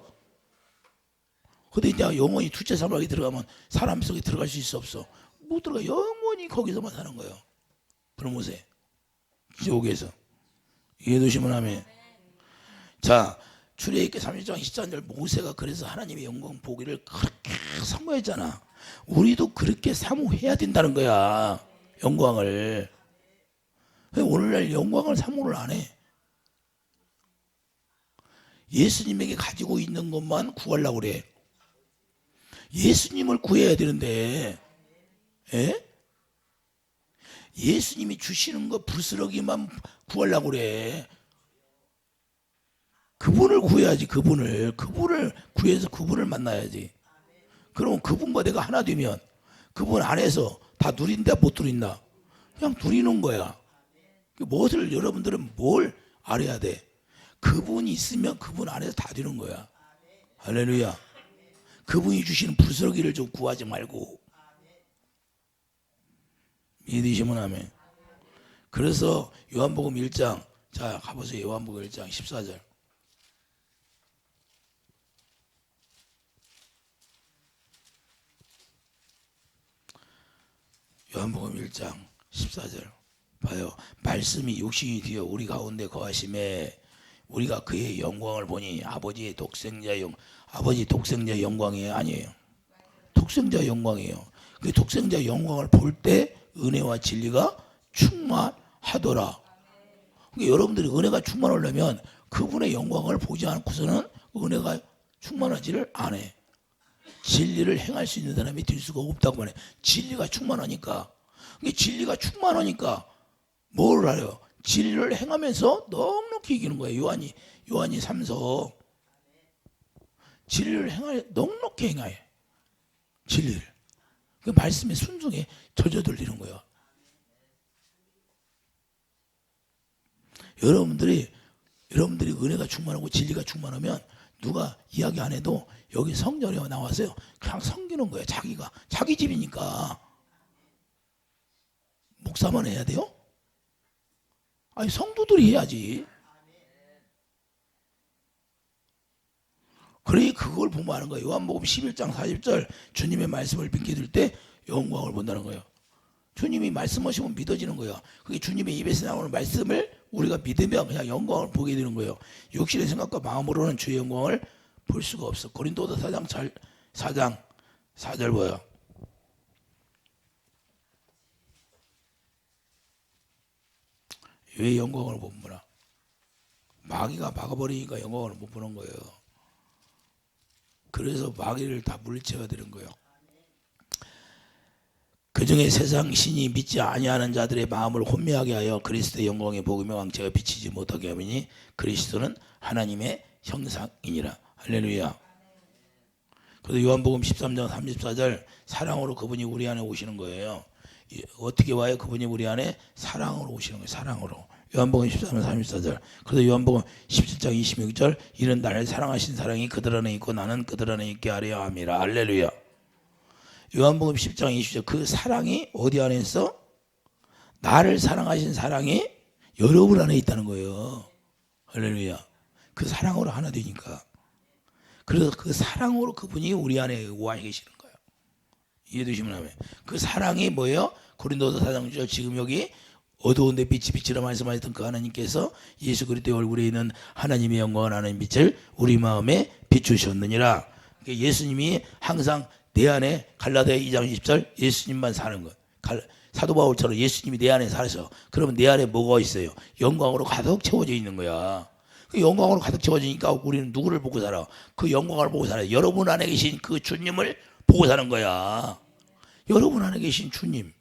근데 이제 영원히 둘째 사망에 들어가면 사람 속에 들어갈 수 있어 없어? 못 들어가. 영원히 거기서만 사는 거예요. 불못에 지옥에서. 이해되시면 하면. 자, 출애굽기 30장 14절 모세가 그래서 하나님의 영광 보기를 그렇게 사모했잖아. 우리도 그렇게 사모해야 된다는 거야. 영광을. 오늘날 영광을 사모를 안 해. 예수님에게 가지고 있는 것만 구하려고 그래. 예수님을 구해야 되는데, 예? 예수님이 주시는 거 부스러기만 구하려고 그래. 그분을 구해야지. 그분을 구해서 그분을 만나야지. 그러면 그분과 내가 하나 되면 그분 안에서 다 누린다 못 누린다? 그냥 누리는 거야. 무엇을 여러분들은 뭘 알아야 돼? 그분이 있으면 그분 안에서 다 되는 거야. 할렐루야. 그분이 주시는 부스러기를 좀 구하지 말고. 믿으시면 아멘. 그래서 요한복음 1장, 자 가보세요. 요한복음 1장 14절. 요한복음 1장 14절 봐요. 말씀이 육신이 되어 우리 가운데 거하심에 우리가 그의 영광을 보니 아버지 독생자 영광이 아니에요. 독생자 영광이에요. 그 독생자 영광을 볼 때 은혜와 진리가 충만하더라. 그러니까 여러분들이 은혜가 충만하려면 그분의 영광을 보지 않고서는 은혜가 충만하지를 않아. 진리를 행할 수 있는 사람이 될 수가 없다고 말해. 진리가 충만하니까. 진리가 충만하니까 뭘 알아요? 진리를 행하면서 넉넉히 이기는 거예요. 요한이 3서 진리를 넉넉히 행하여 진리를. 그 말씀에 순종에 젖어들리는 거예요. 여러분들이 은혜가 충만하고 진리가 충만하면 누가 이야기 안 해도 여기 성전에 나와서요 그냥 섬기는 거예요. 자기 집이니까. 목사만 해야 돼요? 아니 성도들이 해야지. 그래 그걸 보면 하는 거예요. 요한복음 11장 40절 주님의 말씀을 믿게 될 때 영광을 본다는 거예요. 주님이 말씀하시면 믿어지는 거예요. 그게 주님의 입에서 나오는 말씀을 우리가 믿으면 그냥 영광을 보게 되는 거예요. 육신의 생각과 마음으로는 주의 영광을 볼 수가 없어. 고린도서 4장 4절 뭐야? 왜 영광을 못 보나? 마귀가 막아버리니까 영광을 못 보는 거예요. 그래서 마귀를 다 물리쳐야 되는 거예요. 그중에 세상 신이 믿지 아니하는 자들의 마음을 혼미하게 하여 그리스도의 영광의 복음의 왕체가 비치지 못하게 하니 그리스도는 하나님의 형상이니라. 할렐루야. 그래서 요한복음 13장 34절 사랑으로 그분이 우리 안에 오시는 거예요. 어떻게 와요? 그분이 우리 안에 사랑으로 오시는 거예요. 사랑으로. 요한복음 13장 34절. 그래서 요한복음 17장 26절 이는 나를 사랑하신 사랑이 그들 안에 있고 나는 그들 안에 있게 하려 함이라. 할렐루야. 요한복음 10장 20절 그 사랑이 어디 안에 있어? 나를 사랑하신 사랑이 여러분 안에 있다는 거예요. 할렐루야. 그 사랑으로 하나 되니까. 그래서 그 사랑으로 그분이 우리 안에 와 계시는 거예요. 이해되시면 하면 그 사랑이 뭐예요? 고린도서 4장 6절 지금 여기 어두운데 빛이 빛이라 말씀하셨던 그 하나님께서 예수 그리스도의 얼굴에 있는 하나님의 영광을 하나님 빛을 우리 마음에 비추셨느니라. 예수님이 항상 내 안에 갈라디아 2장 20절 예수님만 사는 것. 사도 바울처럼 예수님이 내 안에 살아서 그러면 내 안에 뭐가 있어요? 영광으로 가득 채워져 있는 거야. 그 영광으로 가득 채워지니까 우리는 누구를 보고 살아? 그 영광을 보고 살아. 여러분 안에 계신 그 주님을 보고 사는 거야. 여러분 안에 계신 주님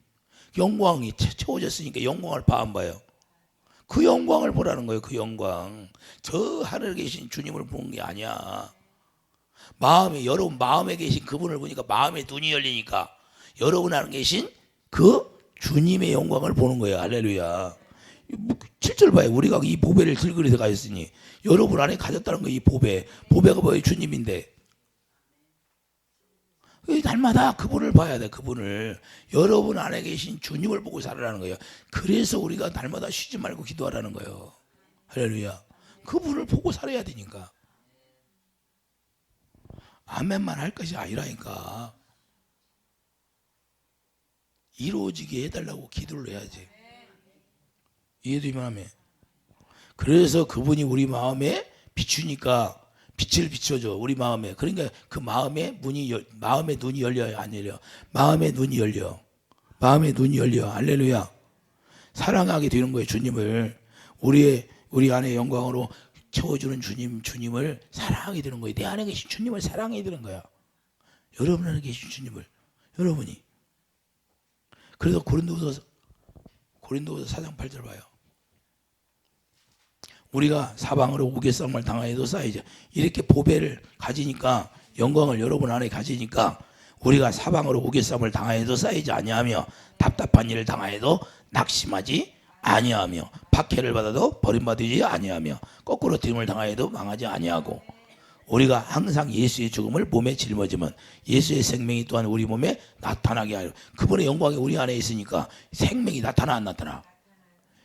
영광이 채워졌으니까 영광을 안 봐요. 그 영광을 보라는 거예요. 그 영광. 저 하늘에 계신 주님을 보는 게 아니야. 여러분 마음에 계신 그분을 보니까 마음의 눈이 열리니까 여러분 안에 계신 그 주님의 영광을 보는 거예요. 할렐루야. 7절 봐요. 우리가 이 보배를 들그리서 가졌으니 여러분 안에 가졌다는 거. 이 보배가 뭐예요? 주님인데 날마다 그분을 봐야 돼. 그분을, 여러분 안에 계신 주님을 보고 살아라는 거예요. 그래서 우리가 날마다 쉬지 말고 기도하라는 거예요. 할렐루야. 그분을 보고 살아야 되니까. 아멘만 할 것이 아니라니까. 이루어지게 해달라고 기도를 해야지. 이해되면 아멘. 그래서 그분이 우리 마음에 비추니까 빛을 비춰줘. 우리 마음에. 그러니까 그 마음의 눈이 열려요, 안 열려? 마음의 눈이 열려. 마음의 눈이 열려. 할렐루야. 사랑하게 되는 거예요. 주님을. 우리 안에 영광으로 채워주는 주님을 사랑하게 되는 거예요. 내 안에 계신 주님을 사랑해야 되는 거야. 여러분 안에 계신 주님을. 여러분이. 그래서 고린도서 4장 8절 봐요. 우리가 사방으로 우겨싸움을 당하여도 쌓이죠. 이렇게 보배를 가지니까, 영광을 여러분 안에 가지니까 우리가 사방으로 우겨싸움을 당하여도 쌓이지 아니하며, 답답한 일을 당하여도 낙심하지 아니하며, 박해를 받아도 버림받지 아니하며, 거꾸로 됨을 당하여도 망하지 아니하고, 우리가 항상 예수의 죽음을 몸에 짊어지면 예수의 생명이 또한 우리 몸에 나타나게 하여. 그분의 영광이 우리 안에 있으니까 생명이 나타나 안 나타나?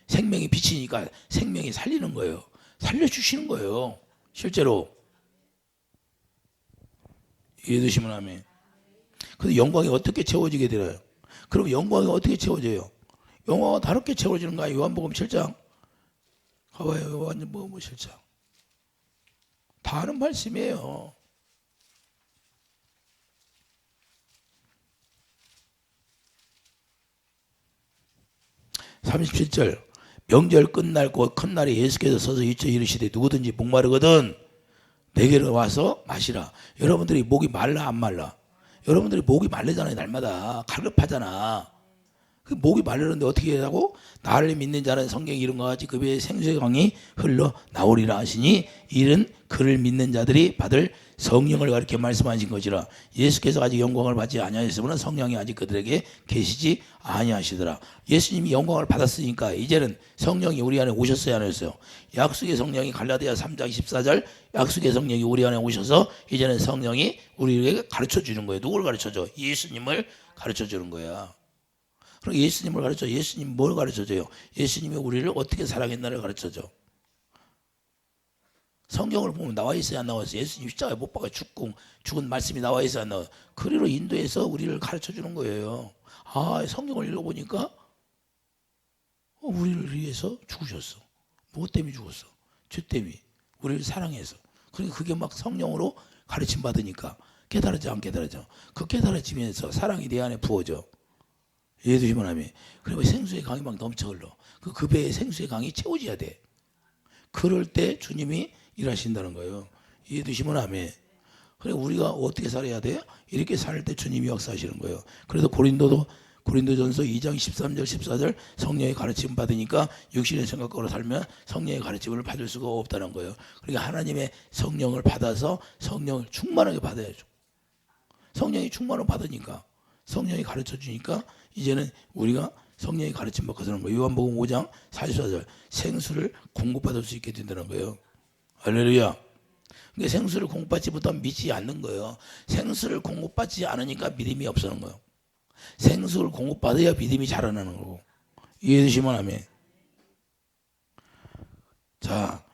생명이 비치니까 생명이 살리는 거예요. 살려주시는 거예요. 실제로. 이해되시면 아멘. 근데 영광이 어떻게 채워지게 되나요? 그럼 영광이 어떻게 채워져요? 영광은 다르게 채워지는 거야. 요한복음 7장 가봐요. 요한복음 7장 다 아는 말씀이에요. (37절) 명절 끝날 곧 큰 날에 예수께서 서서 일찍 이르시되 누구든지 목마르거든 내게로 와서 마시라. 여러분들이 목이 말라 안 말라? 여러분들이 목이 마르잖아요. 날마다 갈급하잖아. 그 목이 마르는데 어떻게 하라고? 나를 믿는 자는 성경이 이른과 같이 그 배에 생수의 강이 흘러 나오리라 하시니, 이는 그를 믿는 자들이 받을 성령을 가리켜 말씀하신 것이라. 예수께서 아직 영광을 받지 아니하였으므로 성령이 아직 그들에게 계시지 아니하시더라. 예수님이 영광을 받았으니까 이제는 성령이 우리 안에 오셨어요, 안 오셨어요? 약속의 성령이 갈라디아 3장 14절, 약속의 성령이 우리 안에 오셔서 이제는 성령이 우리에게 가르쳐 주는 거예요. 누구를 가르쳐 줘? 예수님을 가르쳐 주는 거야. 그럼 예수님을 가르쳐. 예수님 뭘 가르쳐줘요? 예수님이 우리를 어떻게 사랑했나를 가르쳐줘. 성경을 보면 나와 있어야 안 나와 있어요? 예수님 십자가에 못 박아 죽은 말씀이 나와 있어야 안 나와? 그리로 인도해서 우리를 가르쳐 주는 거예요. 아, 성경을 읽어보니까 우리를 위해서 죽으셨어. 무엇 때문에 죽었어? 죄 때문에. 우리를 사랑해서. 그러니까 그게 막 성령으로 가르침 받으니까 깨달아져 안 깨달아져? 그 깨달아지면서 사랑이 내 안에 부어져. 이해되시면 아멘. 그리고 생수의 강이 막 넘쳐 흘러. 그 배에 생수의 강이 채워져야 돼. 그럴 때 주님이 일하신다는 거예요. 이해되시면 아멘. 그래 우리가 어떻게 살아야 돼요? 이렇게 살 때 주님이 역사하시는 거예요. 그래서 고린도전서 2장 13절 14절 성령의 가르침 받으니까 육신의 생각으로 살면 성령의 가르침을 받을 수가 없다는 거예요. 그러니까 하나님의 성령을 받아서 성령을 충만하게 받아야죠. 성령이 충만을 받으니까 성령이 가르쳐 주니까 이제는 우리가 성령의 가르침 받고 사는 거예요. 요한복음 5장 44절 생수를 공급받을 수 있게 된다는 거예요. 할렐루야. 그러니까 생수를 공급받지 못하면 믿지 않는 거예요. 생수를 공급받지 않으니까 믿음이 없어는 거예요. 생수를 공급받아야 믿음이 자라나는 거고. 이해되시면 아멘. 자,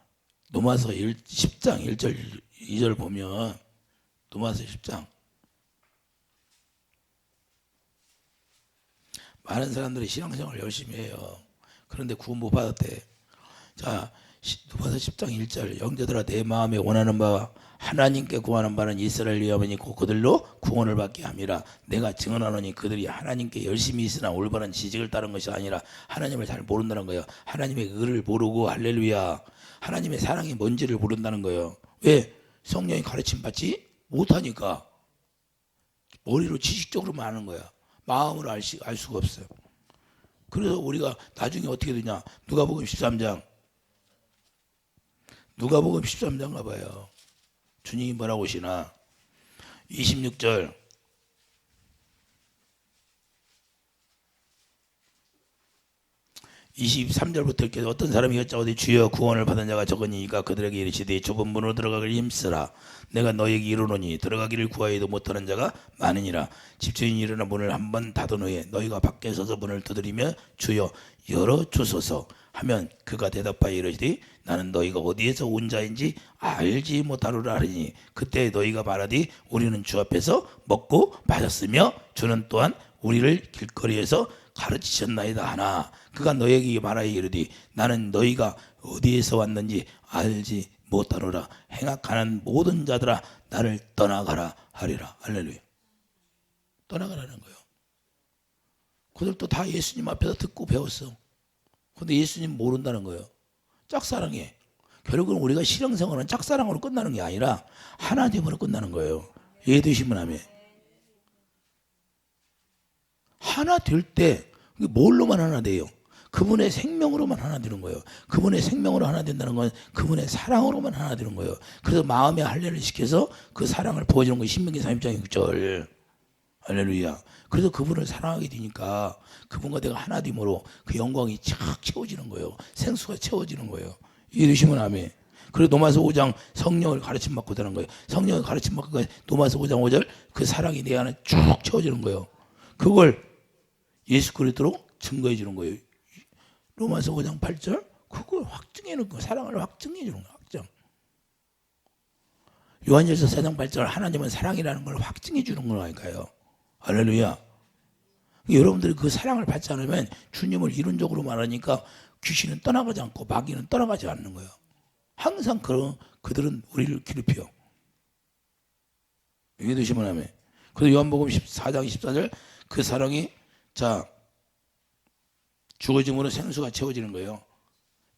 로마서 10장 1절 2절 보면 로마서 10장 많은 사람들이 신앙생활을 열심히 해요. 그런데 구원 못 받았대. 자, 로마서 10장 1절 형제들아 내 마음에 원하는 바와 하나님께 구하는 바는 이스라엘 여호와니 곧 그들로 구원을 받게 함이라. 내가 증언하노니 그들이 하나님께 열심히 있으나 올바른 지식을 따른 것이 아니라 하나님을 잘 모른다는 거예요. 하나님의 의를 모르고. 할렐루야. 하나님의 사랑이 뭔지를 모른다는 거예요. 왜? 성령이 가르침 받지 못하니까. 머리로 지식적으로만 아는 거야. 마음으로 알 수가 없어요. 그래서 우리가 나중에 어떻게 되냐? 누가복음 13장 가봐요. 주님이 뭐라고 하시나? 26절 23절부터 이렇게 어떤 사람이 여짜오되 주여 구원을 받은 자가 적으니까 그들에게 이르시되 좁은 문으로 들어가기를 힘쓰라. 내가 너에게 이르노니 들어가기를 구하여도 못하는 자가 많으니라. 집주인이 일어나 문을 한번 닫은 후에 너희가 밖에 서서 문을 두드리며 주여 열어주소서 하면 그가 대답하여 이르시되 나는 너희가 어디에서 온 자인지 알지 못하노라 하리니 그때 너희가 말하되 우리는 주 앞에서 먹고 마셨으며 주는 또한 우리를 길거리에서 가르치셨나이다 하나 그가 너에게 말하여 이르되 나는 너희가 어디에서 왔는지 알지 못하노라. 행악하는 모든 자들아 나를 떠나가라 하리라. 할렐루야. 떠나가라는 거예요. 그들도 다 예수님 앞에서 듣고 배웠어. 근데 예수님 모른다는 거예요. 짝사랑해. 결국은 우리가 신앙생활은 짝사랑으로 끝나는 게 아니라 하나님으로 끝나는 거예요. 이해되시면 하면 하나 될 때 뭘로만 하나 돼요? 그분의 생명으로만 하나 되는 거예요. 그분의 생명으로 하나 된다는 건 그분의 사랑으로만 하나 되는 거예요. 그래서 마음의 할례를 시켜서 그 사랑을 보여주는 것이 신명기 3장 6절. 할렐루야. 그래서 그분을 사랑하게 되니까 그분과 내가 하나 됨으로 그 영광이 착 채워지는 거예요. 생수가 채워지는 거예요. 이해되시면 아멘. 그리고 노마서 5장 성령을 가르침 받고 되는 거예요. 성령을 가르침 받고 노마서 5장 5절 그 사랑이 내 안에 쭉 채워지는 거예요. 그걸 예수 그리스도로 증거해 주는 거예요. 로마서 5장 8절 그걸 확증해 놓은 거 사랑을 확증해 주는 거예요. 확증. 요한일서 4장 8절 하나님은 사랑이라는 걸 확증해 주는 거라니까요. 할렐루야. 여러분들이 그 사랑을 받지 않으면 주님을 이론적으로 말하니까 귀신은 떠나가지 않고 마귀는 떠나가지 않는 거예요. 항상 그들은 우리를 괴롭혀. 이해되시면 하면. 그래서 요한복음 4장 14절 그 사랑이 자 죽어짐으로 생수가 채워지는 거예요.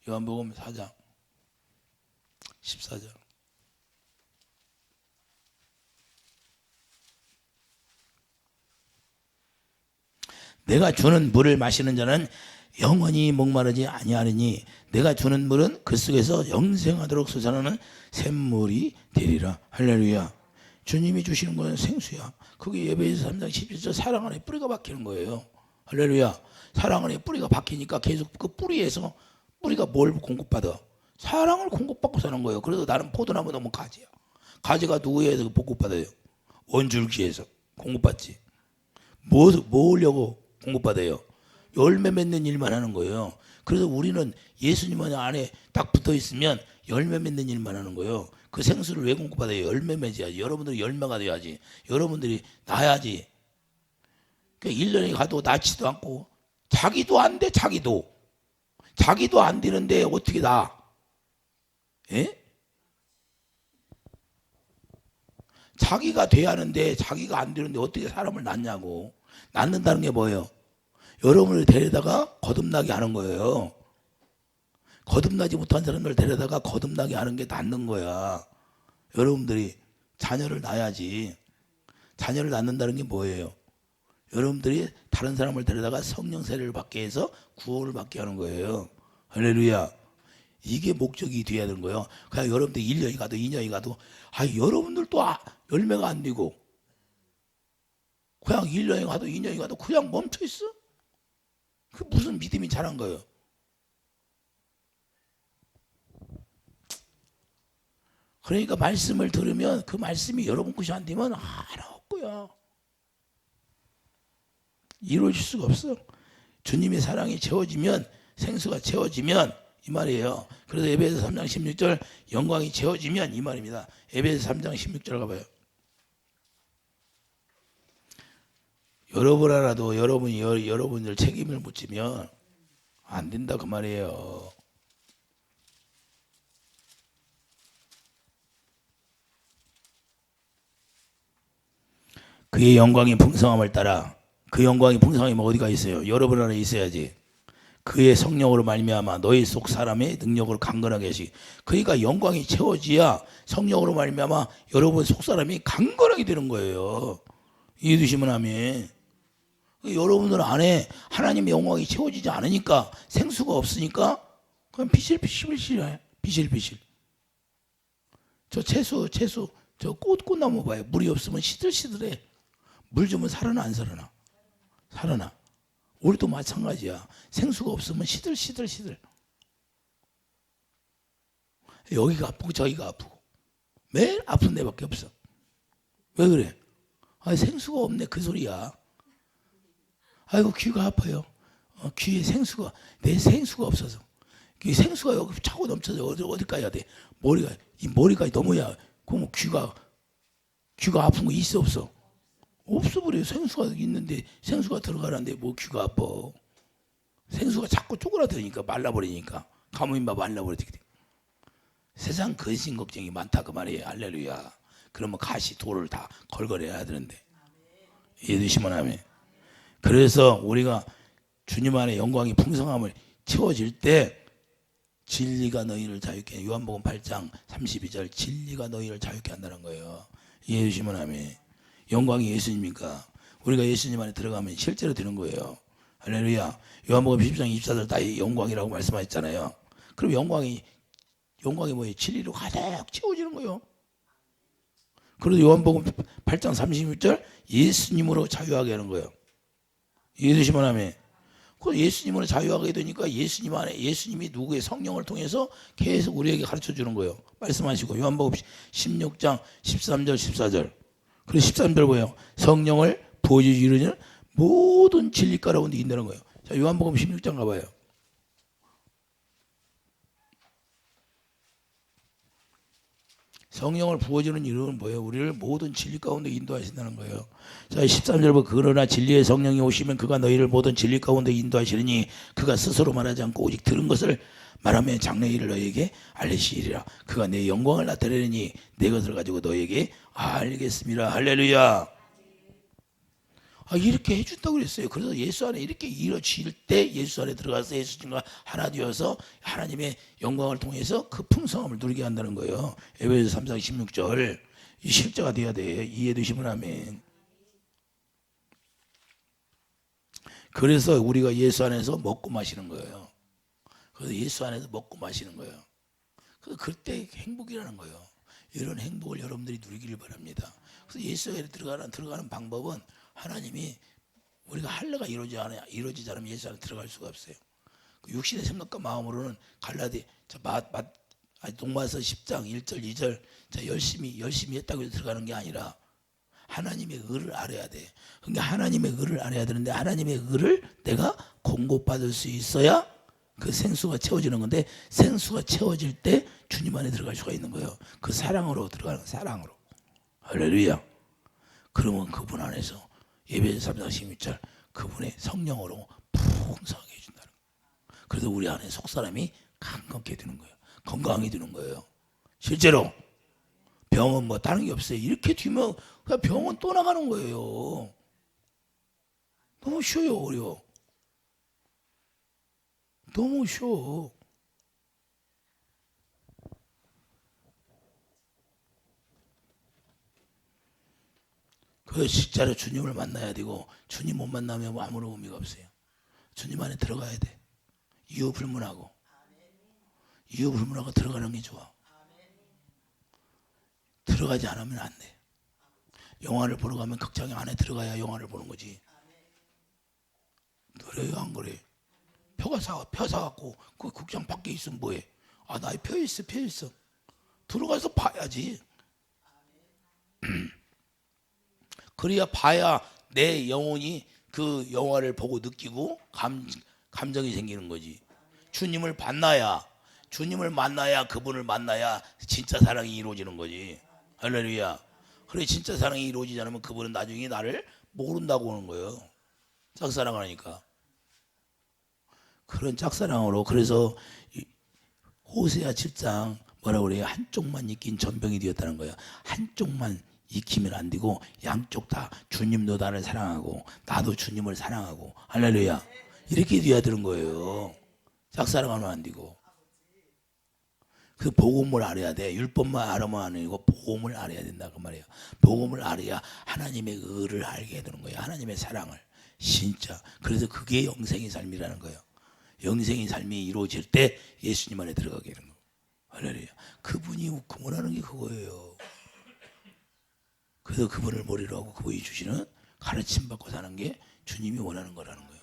요한복음 4장 14절. 내가 주는 물을 마시는 자는 영원히 목마르지 아니하리니 내가 주는 물은 그 속에서 영생하도록 솟아나는 샘물이 되리라. 할렐루야. 주님이 주시는 건 생수야. 그게 에베소서 3장 17절 사랑 안에 뿌리가 박히는 거예요. 할렐루야. 사랑 안에 뿌리가 박히니까 계속 그 뿌리에서 뿌리가 뭘 공급받아? 사랑을 공급받고 사는 거예요. 그래서 나는 포도나무 너무 가지야. 가지가 누구에서 공급받아요? 원줄기에서 공급받지. 뭐 하려고 공급받아요? 열매 맺는 일만 하는 거예요. 그래서 우리는 예수님 안에 딱 붙어 있으면 열매 맺는 일만 하는 거예요. 그 생수를 왜 공급받아요? 열매 맺어야지. 여러분들이 열매가 돼야지. 여러분들이 나야지. 그러니까 1년이 가도 낳지도 않고 자기도 안 돼. 자기도 안 되는데 어떻게 나? 예? 자기가 돼야 하는데 자기가 안 되는데 어떻게 사람을 낳냐고. 낳는다는 게 뭐예요? 여러분을 데려다가 거듭나게 하는 거예요. 거듭나지 못한 사람들 데려다가 거듭나게 하는 게 낳는 거야. 여러분들이 자녀를 낳아야지. 자녀를 낳는다는 게 뭐예요? 여러분들이 다른 사람을 데려다가 성령 세례를 받게 해서 구원을 받게 하는 거예요. 할렐루야. 이게 목적이 돼야 되는 거예요. 그냥 여러분들이 1년이 가도 2년이 가도 여러분들도 열매가 안 되고 그냥 1년이 가도 2년이 가도 그냥 멈춰 있어? 그 무슨 믿음이 자란 거예요? 그러니까 말씀을 들으면 그 말씀이 여러분 것이 안 되면 하나 없고요. 이루어질 수가 없어. 주님의 사랑이 채워지면 생수가 채워지면 이 말이에요. 그래서 에베소 3장 16절 영광이 채워지면 이 말입니다. 에베소 3장 16절 가봐요. 여러분 알아도 여러분이 여러분들 책임을 묻지면 안 된다 그 말이에요. 그의 영광이 풍성함을 따라 그 영광이 풍성하면 어디가 있어요? 여러분 안에 있어야지. 그의 성령으로 말미암아 너희 속 사람의 능력으로 강건하게 하시. 그러니까 영광이 채워지야 성령으로 말미암아 여러분 속 사람이 강건하게 되는 거예요. 이해되시면 아멘. 여러분들 안에 하나님의 영광이 채워지지 않으니까 생수가 없으니까 그냥 비실비실해. 비실비실. 저 채소 저 꽃나무 봐요. 물이 없으면 시들시들해. 물 주면 살아나 안 살아나? 살아나. 우리도 마찬가지야. 생수가 없으면 시들시들. 여기가 아프고 저기가 아프고 매일 아픈 데밖에 없어. 왜 그래? 아, 생수가 없네 그 소리야. 아이고 귀가 아파요. 귀에 생수가 내 생수가 없어서. 이 생수가 여기 차고 넘쳐서 어디 가야 돼? 머리가 너무야. 그럼 귀가 아픈 거 있어 없어? 없어 버려. 생수가 있는데 생수가 들어가는데 뭐 귀가 아파? 생수가 자꾸 쪼그라드니까 말라버리니까 가뭄이만 말라버리게 돼. 세상 근심 걱정이 많다 그 말이에요. 할렐루야. 그러면 가시 돌을 다 걸거려야 되는데 이해되시면 하면. 그래서 우리가 주님 안에 영광이 풍성함을 채워질 때 진리가 너희를 자유케 해. 요한복음 8장 32절 진리가 너희를 자유케 한다는 거예요. 이해해주시면 하면. 영광이 예수님이니까 우리가 예수님 안에 들어가면 실제로 되는 거예요. 할렐루야. 요한복음 10장 24절 다 영광이라고 말씀하셨잖아요. 그럼 영광이 뭐예요? 진리로 가득 채워지는 거예요. 그래서 요한복음 8장 36절 예수님으로 자유하게 하는 거예요. 이해되시면 하면. 그 예수님으로 자유하게 되니까 예수님 안에 예수님이 누구의 성령을 통해서 계속 우리에게 가르쳐 주는 거예요. 말씀하시고 요한복음 16장 13절 14절. 그리고 13절 뭐예요? 성령을 부어주시 이르는 모든 진리 가운데 인다는 거예요. 자, 요한복음 16장 가봐요. 성령을 부어주는 이름은 뭐예요? 우리를 모든 진리 가운데 인도하신다는 거예요. 자, 13절 보면 그러나 진리의 성령이 오시면 그가 너희를 모든 진리 가운데 인도하시리니 그가 스스로 말하지 않고 오직 들은 것을 말하며 장래 일을 너희에게 알리시리라. 그가 내 영광을 나타내니 내 것을 가지고 너희에게 알겠습니다. 할렐루야. 이렇게 해준다고 그랬어요. 그래서 예수 안에 이렇게 이루어질 때 예수 안에 들어가서 예수님과 하나 되어서 하나님의 영광을 통해서 그 풍성함을 누리게 한다는 거예요. 에베소 3장 16절 이 실제가 돼야 돼. 이해되시면 아멘. 그래서 우리가 예수 안에서 먹고 마시는 거예요. 그래서 예수 안에서 먹고 마시는 거예요. 그래서 그때 행복이라는 거예요. 이런 행복을 여러분들이 누리기를 바랍니다. 그래서 예수 안에 들어가는 방법은 하나님이 우리가 할례가 이루어지지 않으면 예수 안에 들어갈 수가 없어요. 그 육신의 생각과 마음으로는 동마서 10장 1절 2절 열심히 했다고 해서 들어가는 게 아니라 하나님의 의를 알아야 돼. 그러니까 하나님의 의를 알아야 되는데 하나님의 의를 내가 공급받을 수 있어야 그 생수가 채워지는 건데 생수가 채워질 때 주님 안에 들어갈 수가 있는 거예요. 그 사랑으로 들어가는 사랑으로. 할렐루야. 그러면 그분 안에서 예배에서 3장 16절 그분의 성령으로 풍성하게 해준다는 거예요. 그래서 우리 안에 속사람이 강건하게 되는 거예요. 건강하게 되는 거예요. 실제로 병은 뭐 다른 게 없어요. 이렇게 뒤면 그냥 병은 또 나가는 거예요. 너무 쉬워요. 어려워. 너무 쉬워. 그 실제로 주님을 만나야 되고 주님 못 만나면 아무런 의미가 없어요. 주님 안에 들어가야 돼. 이유 불문하고 들어가는 게 좋아. 들어가지 않으면 안 돼. 영화를 보러 가면 극장 안에 들어가야 영화를 보는 거지. 그래요 안 그래? 표 사갖고 그 극장 밖에 있으면 뭐해? 나에 표 있어. 들어가서 봐야지. 그래야 봐야 내 영혼이 그 영화를 보고 느끼고 감정이 생기는 거지. 주님을 만나야 그분을 만나야 진짜 사랑이 이루어지는 거지. 할렐루야. 그래 진짜 사랑이 이루어지지 않으면 그분은 나중에 나를 모른다고 하는 거예요. 짝사랑을 하니까. 그런 짝사랑으로 그래서 호세아 7장 뭐라고 그래요? 한쪽만 익힌 전병이 되었다는 거예요. 한쪽만 익히면 안 되고 양쪽 다 주님도 나를 사랑하고 나도 주님을 사랑하고 할렐루야. 이렇게 돼야 되는 거예요. 짝사랑하면 안 되고. 그 복음을 알아야 돼. 율법만 알아만 아니고 복음을 알아야 된다 그 말이에요. 복음을 알아야 하나님의 의를 알게 되는 거예요. 하나님의 사랑을 진짜. 그래서 그게 영생의 삶이라는 거예요. 영생의 삶이 이루어질 때 예수님 안에 들어가게 되는 거예요. 할렐루야. 그분이 원하는 게 그거예요. 그래서 그분을 머리로 하고 그분이 주시는 가르침 받고 사는 게 주님이 원하는 거라는 거예요.